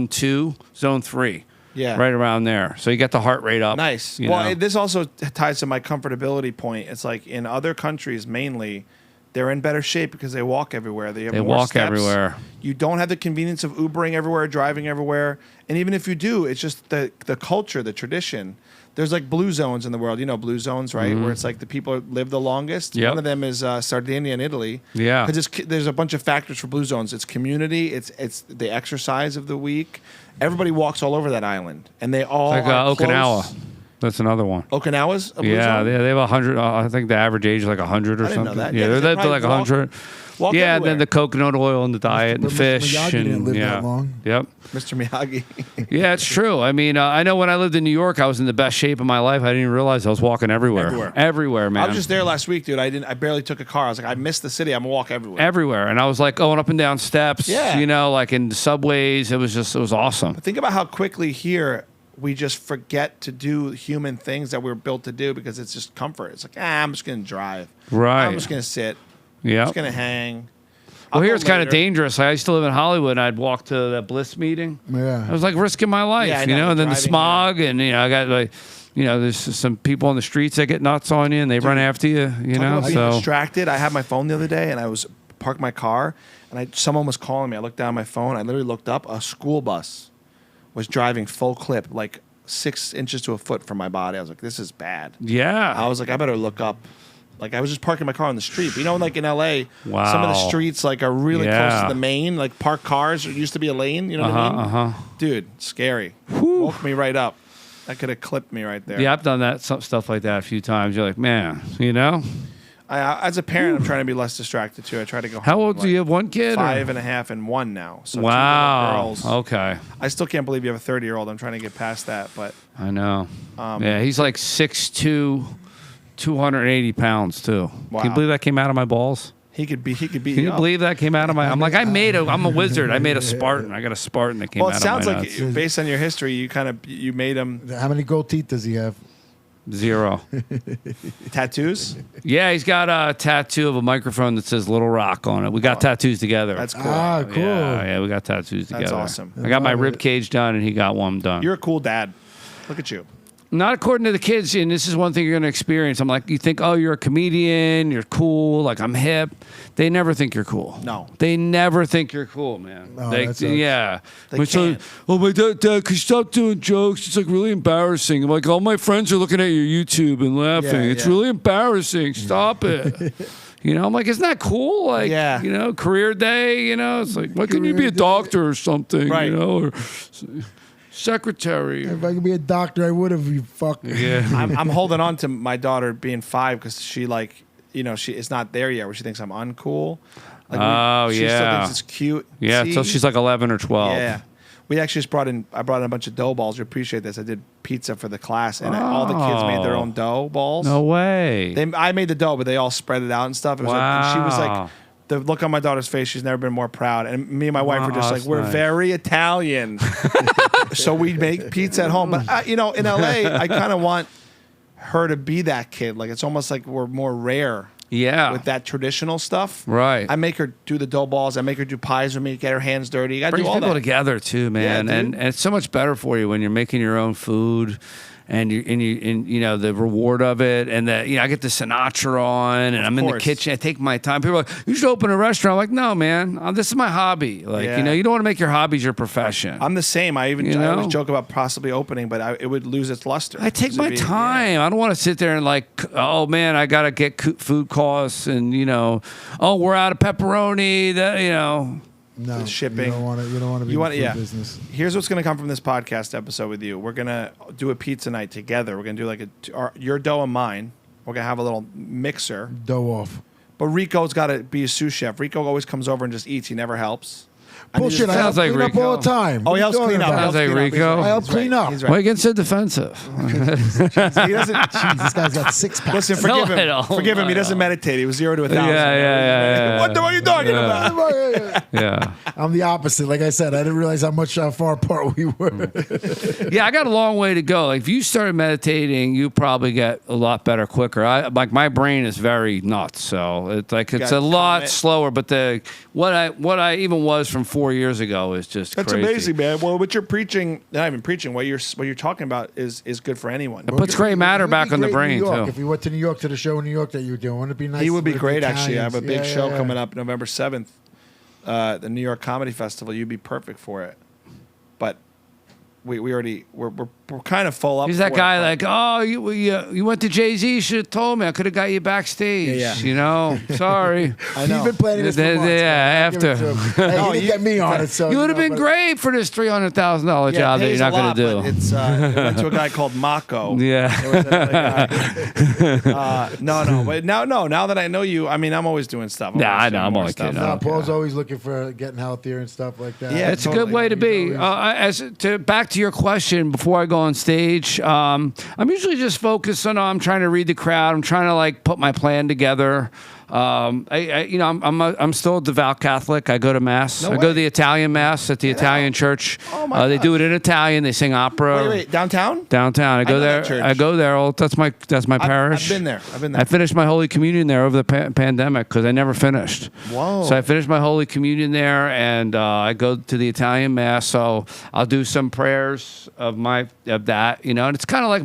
2, zone 3. Yeah. Right around there. So you get the heart rate up. Nice. you Well, know? this also ties to my comfortability point. It's like in other countries, mainly, they're in better shape because they walk everywhere. They more walk steps. everywhere. You don't have the convenience of Ubering everywhere, driving everywhere. And even if you do, it's just the culture, the tradition. There's like blue zones in the world. You know blue zones, right? Where it's like the people live the longest. Yep. One of them is Sardinia in Italy. Yeah. Because there's a bunch of factors for blue zones. It's community. It's the exercise of the week. Everybody walks all over that island, and they all Like are Okinawa. close. That's another one. Okinawa's a blue Yeah, zone? they have 100. I think the average age is like 100 or I didn't know something. that. Yeah, Yeah, 'cause they're they like probably 100. walk Yeah, and everywhere. then the coconut oil and the diet and the But Mr. fish. Miyagi and, didn't live yeah. that long. Yep. Mr. Miyagi. Yeah, it's true. I mean, I know when I lived in New York, I was in the best shape of my life. I didn't even realize I was walking everywhere. Everywhere, man. I was just there last week, dude. I barely took a car. I was like, I missed the city. I'm gonna walk everywhere. everywhere. And I was like going up and down steps, Yeah. like in subways. It was awesome. Think about how quickly here we just forget to do human things that we're built to do because it's just comfort. It's like, I'm just gonna drive. Right. I'm just gonna sit. I'm Yeah. just gonna hang. Well, I'll here go it's kind of later. dangerous. I used to live in Hollywood, and I'd walk to that Bliss meeting. Yeah. I was like risking my life, Yeah, I know, and then the driving, smog, and I got like, there's some people on the streets that get nuts on you, and they run after you, Talk about being So distracted. I had my phone the other day, and I was parked my car, and someone was calling me. I looked down at my phone. I literally looked up. A school bus was driving full clip, like 6 inches to a foot from my body. I was like, this is bad. yeah, I was like, I better look up. Like I was just parking my car on the street. But like in LA, Wow. some of the streets like are really close Yeah. to the main. Like parked cars. There used to be a lane. You know what I mean? Dude, scary. Woke me right up. That could have clipped me right there. yeah. I've done that stuff like that a few times. You're like, man, As a parent, I'm trying to be less distracted too. I try to go. How home old with, do you have? One kid? or- 5.5 and 1 now. So 2 little Wow. girls. Okay, I still can't believe you have a 30-year-old. I'm trying to get past that, but I know. Yeah, he's like 6'2", 280 pounds too. Wow. Can you believe that came out of my balls? he could be. Can you believe that came out of my? I'm like, I'm a wizard. I made a Spartan. I got a Spartan that came Well, out it sounds of my like nuts. based on your history, you made him How many gold teeth does he have? 0. tattoos. Yeah, he's got a tattoo of a microphone that says Little Rock on it. We got tattoos together. That's cool. Ah, cool. Yeah, we got tattoos together. That's awesome. I got my love rib it. cage done, and he got one done. You're a cool dad. Look at you. Not according to the kids, and this is one thing you're going to experience. I'm like, you think, oh, you're a comedian, you're cool, like I'm hip. They never think you're cool. No. They never think you're cool, man. Oh, They, that sucks. yeah. They My son, can't. oh, my dad, could you stop doing jokes? It's like really embarrassing. I'm like, all my friends are looking at your YouTube and laughing. Yeah, It's yeah. really embarrassing. Stop it. I'm like, isn't that cool? Like, Yeah. career day, it's like, why couldn't you be a doctor or something, Right. or secretary? If I could be a doctor, I would have. You fuck. Yeah. I'm holding on to my daughter being 5 because she she is not there yet where she thinks I'm uncool. Like Oh, she still yeah. thinks it's cute. Yeah, See? so she's like 11 or 12. Yeah. We actually just I brought in a bunch of dough balls. You appreciate this. I did pizza for the class, and all the kids made their own dough balls. No way. I made the dough, but they all spread it out and stuff. It was and she was like, Wow. the look on my daughter's face, she's never been more proud. And me and my wife were just Wow, like, that's we're nice. very Italian. So we make pizza at home. But, in LA, I kind of want her to be that kid. Like, it's almost like we're more rare. Yeah. with that traditional stuff. Right. I make her do the dough balls. I make her do pies with me, get her hands dirty. You got to do Brings all people that. together too, man, Yeah, and dude. it's so much better for you when you're making your own food, and you know the reward of it, and that I get the Sinatra on, and I'm in the course. kitchen. I take my time. People are like, you should open a restaurant. I'm like, no, man, this is my hobby. Like Yeah. you don't want to make your hobbies your profession. I'm the same. I always know? joke about possibly opening, but it would lose its luster. I take my It'd be- time. I don't want to sit there and like, oh man, I gotta get food costs, and oh we're out of pepperoni. No, shipping. You don't want to. You don't want to be You in want the food yeah. business. Here's what's going to come from this podcast episode with you. We're going to do a pizza night together. We're going to do like your dough and mine. We're going to have a little mixer. Dough off. But Rico's got to be a sous chef. Rico always comes over and just eats. He never helps. Bullshit. I help Sounds like clean up Rico. all the time. Oh, What he are you helps clean talking up. about? Sounds like He's Rico. right. I help He's clean right. up. He's Why right. you getting so defensive? He doesn't. Jeez, this guy's got 6 packs. Listen, forgive No, I him. don't. Forgive him. He doesn't meditate. He was 0 to 1,000. Yeah. What are you talking Yeah. about? Yeah. I'm the opposite. Like I said, I didn't realize how much far apart we were. Yeah, I got a long way to go. Like if you started meditating, you probably get a lot better quicker. My brain is very nuts, so it's Got a lot comment. slower. But what I even was from 4 years ago is just That's crazy. amazing, man. Well, what you're preaching, not even preaching, what you're talking about is good for anyone. It puts gray matter He'd be back on the great in brain New York. too. If we went to New York to the show in New York that you were doing, wouldn't it be nice? He would be with great, the actually. I have a big Italians? show coming up November 7th, the New York Comedy Festival. You'd be perfect for it. But we're kind of full up. He's that for guy it, but- like, oh, you went to Jay-Z, you should have told me. I could have got you backstage. Yeah. Sorry. I know. You've been planning this for Yeah, months. yeah, man. Give it after. to him. Hey, No, he didn't you- get me on it, so You would have been but- great for this $300,000 Yeah, job it that pays you're not a lot, going to but do. It's it went to a guy called Mako. Yeah. There was another guy. No. But now that I know you, I mean, I'm always doing stuff. Yeah, always I know, doing I'm more only stuff. kidding. No, Okay. Paul's always looking for getting healthier and stuff like that. Yeah, It's a totally. good way to be. Back to your question before I go on stage, I'm usually just focused on. I'm trying to read the crowd. I'm trying to like put my plan together. I'm still a devout Catholic. I go to mass. No I go to way. the Italian mass at the Italian church. Oh, my They gosh. do it in Italian. They sing opera. Wait, downtown? Downtown. I go know there. that church. I go there. Oh, that's my parish. I've been there. I finished my Holy Communion there over the pandemic because I never finished. Whoa. So I finished my Holy Communion there, and I go to the Italian Mass. So I'll do some prayers of that, and it's kind of like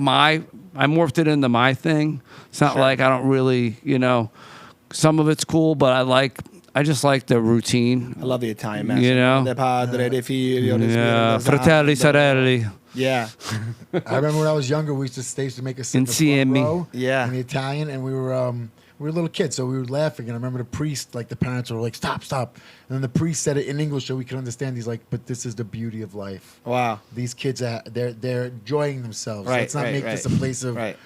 I morphed it into my thing. It's not like I don't really, some of it's cool, but I just like the routine. I love the Italian mass. You know? De Padre, de Figlio, de Yeah, Spirito fratelli, Santo. sorelli. Yeah. I remember when I was younger, we used to make a sit in the Insieme. front row Yeah. in the Italian, and we were little kids, so we were laughing. And I remember the priest, like the parents were like, "Stop, stop!" And then the priest said it in English so we could understand. He's like, "But this is the beauty of life. Wow. These kids they're enjoying themselves. Right, Let's not right, make this a right. place of Right.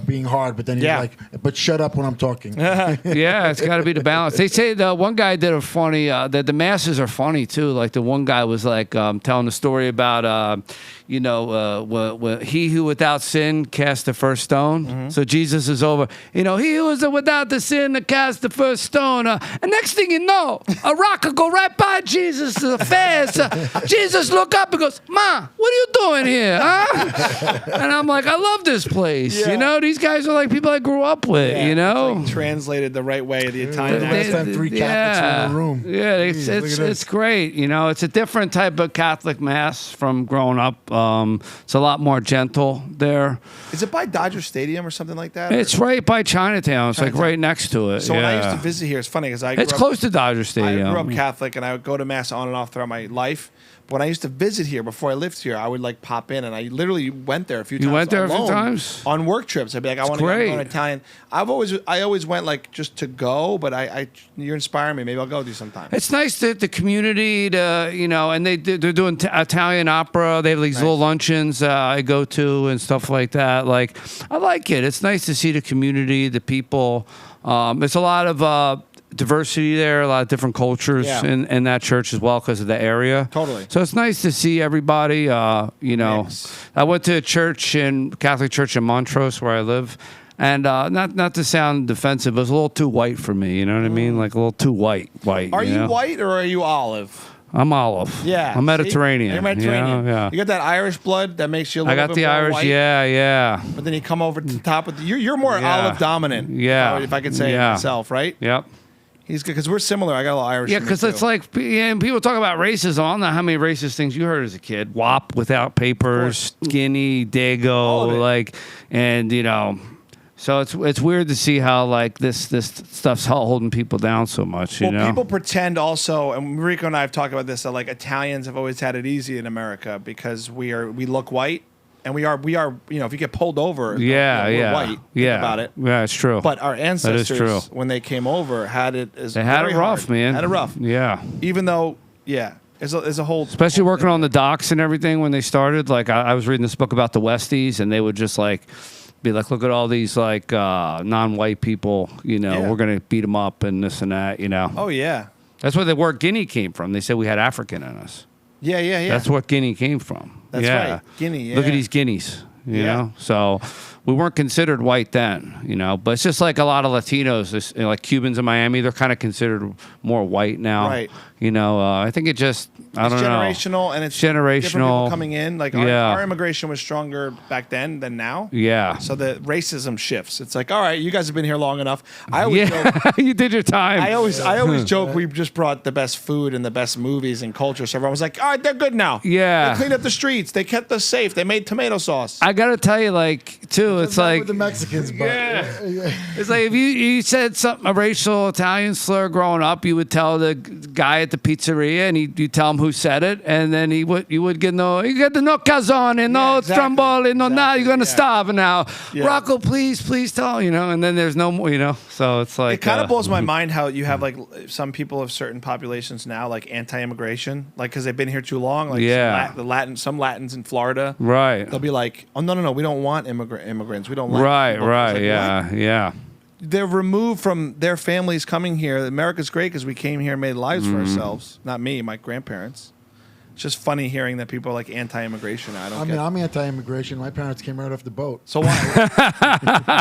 being hard." But then you're Yeah. like, "But shut up when I'm talking." Yeah, it's got to be the balance. They say the one guy did a funny, that the masses are funny too. Like the one guy was like telling the story about, he who without sin cast the first stone. Mm-hmm. So Jesus is over. He who is without the sin to cast the first stone. And next thing you know, a rock will go right by Jesus fast. Jesus look up and goes, "Ma, what are you doing here? Huh?" And I'm like, I love this place. Yeah. These guys are like people I grew up with. Yeah, You it's like translated the right way, the Italian Last accent. time 3 Catholics were in a room. Yeah, Jeez, look at this. it's great. It's a different type of Catholic mass from growing up. It's a lot more gentle there. Is it by Dodger Stadium or something like that? It's right by Chinatown. It's like Chinatown. right next to it. So when I used yeah. to visit here, it's funny because It's close to Dodger I Stadium. grew up Catholic, and I would go to mass on and off throughout my life. But when I used to visit here before I lived here, I would like pop in, and I literally went there a few times. You went there a few alone times? on work trips. I'd be like, I want to go great. to Italian. I always went like just to go, but you're inspiring me. Maybe I'll go with you sometime. It's nice that the community, and they're doing Italian opera. They have these little luncheons I go to and stuff like that. Like, I like it. It's nice to see the community, the people. There's a lot of diversity there, a lot of different cultures Yeah. in that church as well because of the area. Totally. So it's nice to see everybody. Mix. I went to a Catholic church in Montrose where I live. And not to sound defensive, it was a little too white for me. You know what I mean? Like a little too white. Are you you know? white or are you olive? I'm olive. Yeah, I'm See? Mediterranean. You're Mediterranean. Yeah. You got that Irish blood that makes you a I little got bit the more Irish. white, Yeah. but then you come over to the top of you're more Yeah. olive dominant. Yeah. If I could say it Yeah. myself, right? Yep. He's good because we're similar. I got a little Irish. Yeah, in me, because it's too. like, and people talk about racism. I don't know how many racist things you heard as a kid. WAP, without papers, skinny, All dago, of it. like, and so it's weird to see how like this stuff's holding people down so much. Well, people pretend also, and Rico and I have talked about this, that like Italians have always had it easy in America because we look white, and we are if you get pulled over, we're white. Think about it. Yeah, it's true. But our ancestors, true. when they came over, had it as they had very it rough, hard. man. Had it rough. Yeah. Even though, there's a whole Especially working on the docks and everything when they started. Like I was reading this book about the Westies, and they would just like be like, look at all these like non-white people. We're gonna beat them up and this and that. Oh yeah. That's where the word Guinea came from. They said we had African in us. Yeah. That's what Guinea came from. That's yeah. right. Guinea. Yeah. Look at these guineas. You know, so we weren't considered white then. But it's just like a lot of Latinos, like Cubans in Miami, they're kind of considered more white now. Right. I think it just I don't know. Generational, and it's generational different people coming in. Like our immigration was stronger back then than now. Yeah. So the racism shifts. It's like, all right, you guys have been here long enough. I always joke, you did your time. I always joke we just brought the best food and the best movies and culture. So everyone was like, all right, they're good now. Yeah. They cleaned up the streets. They kept us safe. They made tomato sauce. I gotta tell you, like, too, it's like with the Mexicans, but it's like if you said something a racial Italian slur growing up, you would tell the guy at the pizzeria, and you tell him who said it, and then you would get you get the no calzone, no exactly. stromboli, no now you're gonna starve now. Yeah. Rocco, please tell and then there's no more, so it's like It kind of blows my mind how you have like some people of certain populations now like anti-immigration, like because they've been here too long. Like some Latins in Florida, right. They'll be like, oh no, we don't want immigrants. We don't like Right, people. It's like, yeah, what? yeah. They're removed from their families coming here. America's great because we came here and made lives for ourselves. Not me, my grandparents. It's just funny hearing that people are like anti-immigration. I'm anti-immigration. My parents came right off the boat. So why?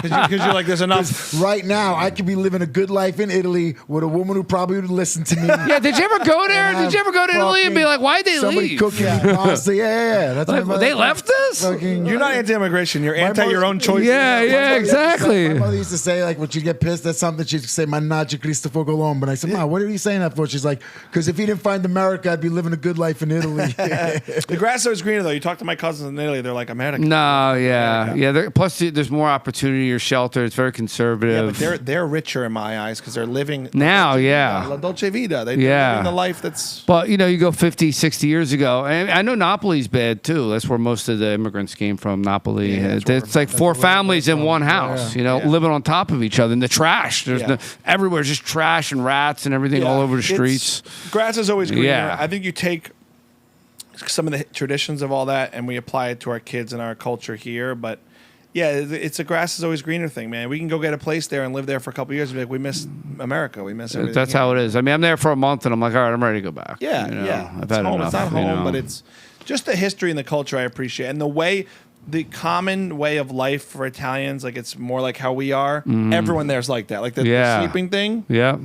Because you're like, there's enough. Right now, I could be living a good life in Italy with a woman who probably would listen to me. Yeah, did you ever go there? Did you ever go to Italy and be like, why'd they somebody leave? cooking pasta? Yeah. That's Like, what they left us? You're not anti-immigration. You're anti your own choices. Yeah, exactly. My mother used to say, like, when she'd get pissed at something, she'd say, "Mannaggia Cristoforo Colombo." And I said, "Mom, what are you saying that for?" She's like, "Because if he didn't find America, I'd be living a good life in Italy." The grass is always greener, though. You talk to my cousins in Italy, they're like, America. No, yeah. Plus, there's more opportunity or shelter. It's very Yeah, conservative. but they're richer in my eyes because they're living Now, La Dolce Vita. They're living the life that's. But, you go 50, 60 years ago. And I know Napoli's bad, too. That's where most of the immigrants came from, Napoli. Yeah, It's like four families in one house, living on top of each other. And the trash. There's everywhere, just trash and rats and everything all over the streets. Grass is always greener. Yeah. I think you take some of the traditions of all that and we apply it to our kids and our culture here. But yeah, it's a grass is always greener thing, man. We can go get a place there and live there for a couple of years and be like, we miss America. We miss everything. That's how it is. I mean, I'm there for a month and I'm like, all right, I'm ready to go back. Yeah, I've it's had home. enough. It's not home, but it's just the history and the culture I appreciate. And the common way of life for Italians, like it's more like how we are. Everyone there's like that. Like the sleeping thing. Yeah.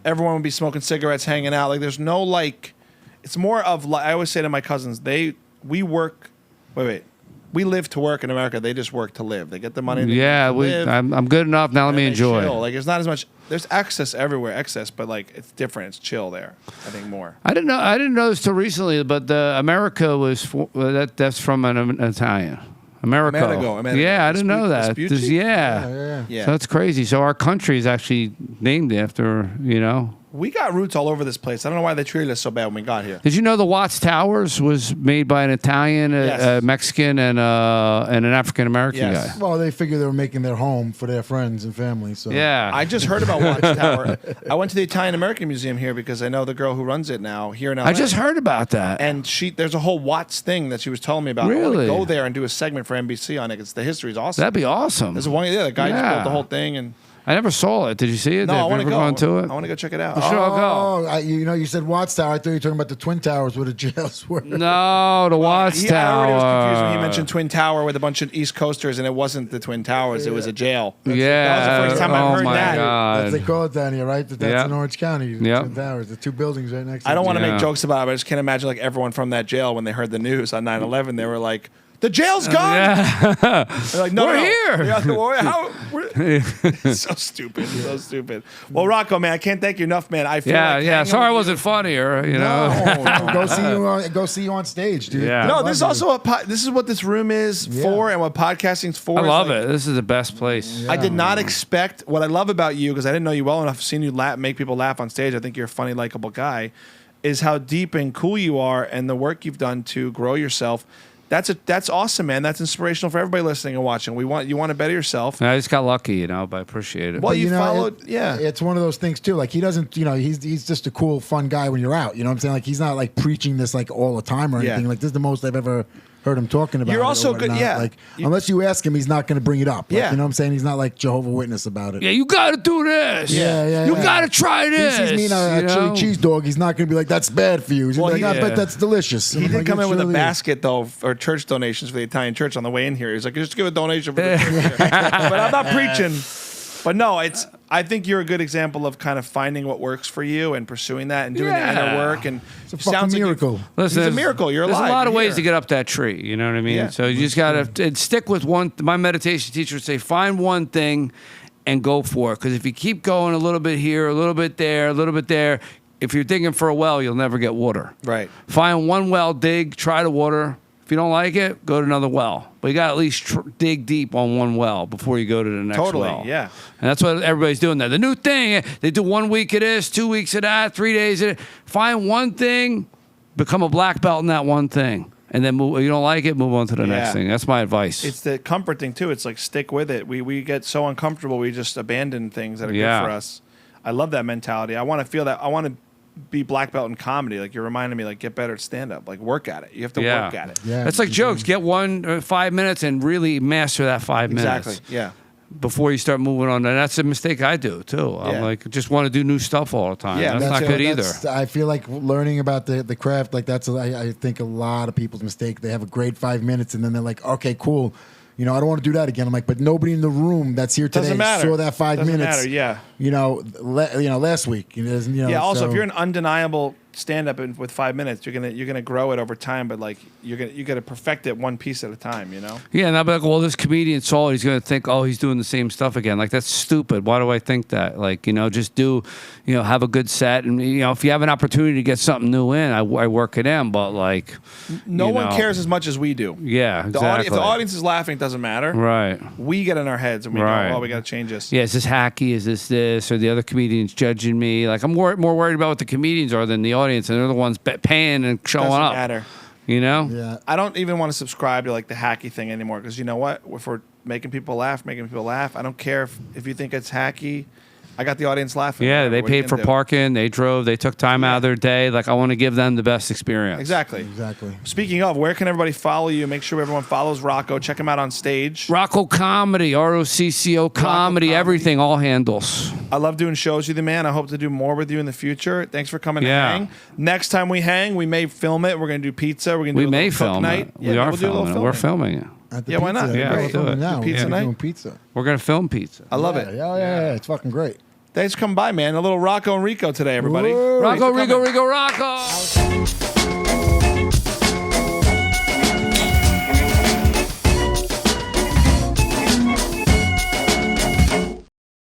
Everyone would be smoking cigarettes, hanging out. Like there's no like, it's more of, I always say to my cousins, we work, we live to work in America. They just work to live. They get the money. Live, I'm good enough. Now let me enjoy. Chill. Like there's not as much, there's excess everywhere, but like it's different. It's chill there, I think more. I didn't know this till recently, but America was that's from an Italian. America. Yeah, I didn't know that. Yeah. So that's crazy. So our country is actually named after, We got roots all over this place. I don't know why they treated us so bad when we got here. Did you know the Watts Towers was made by an Italian, a Mexican, and an African American guy? Well, they figured they were making their home for their friends and family. So yeah, I just heard about Watts Tower. I went to the Italian American Museum here because I know the girl who runs it now here in LA. I just heard about that. And there's a whole Watts thing that she was telling me about. Really? I want to go there and do a segment for NBC on it. The history is awesome. That'd be awesome. There's the guy just built the whole thing and. I never saw it. Did you see it? No, I want to go. Gone to it? I want to go check it out. We should all go. You said Watts Tower. I thought you were talking about the Twin Towers where the jails were. No, the Watts I Tower. already was confused when he mentioned Twin Tower with a bunch of East Coasters, and it wasn't the Twin Towers. It was a jail. Yeah. That was the first time I've heard my that. God. That's they call it down here, right? That's in Orange County. Yep. Twin Towers. The two buildings right next to I don't want to Yeah. make jokes about it, but I just can't imagine like everyone from that jail when they heard the news on 9/11, they were like, "The jail's gone." Yeah. They're like, no, We're no. here. Yeah, so stupid, so stupid. Well, Rocco, man, I can't thank you enough, man. I feel like Yeah. hanging Sorry I with wasn't funnier, you know. No, go see you on stage, dude. Yeah. No, this is also this is what this room is for, and what podcasting's for. I is love like, it. This is the best place. I did not expect what I love about you, because I didn't know you well enough. Seeing you make people laugh on stage, I think you're a funny, likable guy. Is how deep and cool you are, and the work you've done to grow yourself. That's awesome, man. That's inspirational for everybody listening and watching. You want to better yourself. I just got lucky, you know, but I appreciate it. Well, But, you know, followed, It's one of those things too. Like he doesn't, he's just a cool, fun guy when you're out. You know what I'm saying? Like he's not like preaching this like all the time or anything. Yeah. Like this is the most I've ever heard him talking about. You're it or also good, whatnot. yeah. Like unless you ask him, he's not going to bring it up. Like, Yeah. you know what I'm saying? He's not like Jehovah's Witness about it. Yeah, you got to do this. Yeah. You got to try He this. sees me in a you chili know? cheese dog. He's not going to be like, "That's bad for you." He's Well, gonna be like, he- "I bet that's delicious." He And I'm did like, come "It in with a surely is." basket though, or church donations for the Italian church on the way in here. He's like, "Just give a donation for the church." But I'm not preaching. But no, I think you're a good example of kind of finding what works for you and pursuing that and doing the Yeah. inner work. And It's a fucking miracle. Listen, He's a miracle. You're alive. There's a lot of You're ways to here. get up that tree. You know what I mean? Yeah. So you just got to stick with one. My meditation teacher would say, find one thing and go for it. Because if you keep going a little bit here, a little bit there, a little bit there, if you're digging for a well, you'll never get water. Right. Find one well, dig, try the water. If you don't like it, go to another well. But you got to at least dig deep on one well before you go to the next Totally, well. yeah. And that's what everybody's doing now. The new thing, they do 1 week of this, 2 weeks of that, 3 days of it. Find one thing, become a black belt in that one thing. And then move, you don't like it, move on to the next Yeah. thing. That's my advice. It's the comfort thing too. It's like stick with it. We get so uncomfortable, we just abandon things that are Yeah. good for us. I love that mentality. I want to feel that. I want to be black belt in comedy. Like you're reminding me, like get better at stand up. Like work at it. You have to work at it. Yeah. That's like jokes. Get 5 minutes and really master that 5 Exactly. minutes Yeah. before you start moving on. And that's a mistake I do too. Yeah. I'm like, just want to do new stuff all the time. Yeah, that's not good either. I feel like learning about the craft, like I think a lot of people's mistake. They have a great 5 minutes and then they're like, "Okay, cool. I don't want to do that again." I'm like, but nobody in the room that's here today Doesn't matter. saw that 5 Doesn't minutes. matter, yeah. Last week. Yeah. Also, so- if you're an undeniable stand up with 5 minutes, you're gonna grow it over time. But like you gotta perfect it one piece at a time. You know. Yeah, and I'll be like, well, this comedian saw it. He's going to think, oh, he's doing the same stuff again. Like, that's stupid. Why do I think that? Like, just do, have a good set. And, if you have an opportunity to get something new in, I work it in. But, like, No one cares as much as we do. Yeah, If exactly. the audience is laughing, it doesn't matter. Right. We get in our heads and we Right. go, "Oh, we got to change this." Yeah, is this hacky? Is this? Or the other comedians judging me? Like, I'm more worried about what the comedians are than the audience. And they're the ones paying and showing Doesn't up. matter. Yeah. I don't even want to subscribe to like the hacky thing anymore, because you know what? If we're making people laugh, I don't care if you think it's hacky. I got the audience laughing. Yeah, they What are you paid for gonna do? parking. They drove. They took time out of their day. Like, I want to give them the best experience. Exactly. Exactly. Speaking of, where can everybody follow you? Make sure everyone follows Rocco. Check him out on stage. Rocco Comedy, ROCCO Comedy, everything, all handles. I love doing shows with you, man. I hope to do more with you in the future. Thanks for coming Yeah. to hang. Next time we hang, we may film it. We're going to do pizza. We're going to do We a may little cook film night. it. Yeah, We are we'll do a little filming it. We're filming. filming it. At the Yeah, why pizza. not? Yeah, We're we'll do filming it. now. Pizza We're night? doing pizza. We're going to film pizza. I love Yeah, it. yeah. It's fucking great. Thanks for coming by, man. A little Rocco and Rico today, everybody. Whoa. Rocco, Thanks for coming. Rico, Rocco.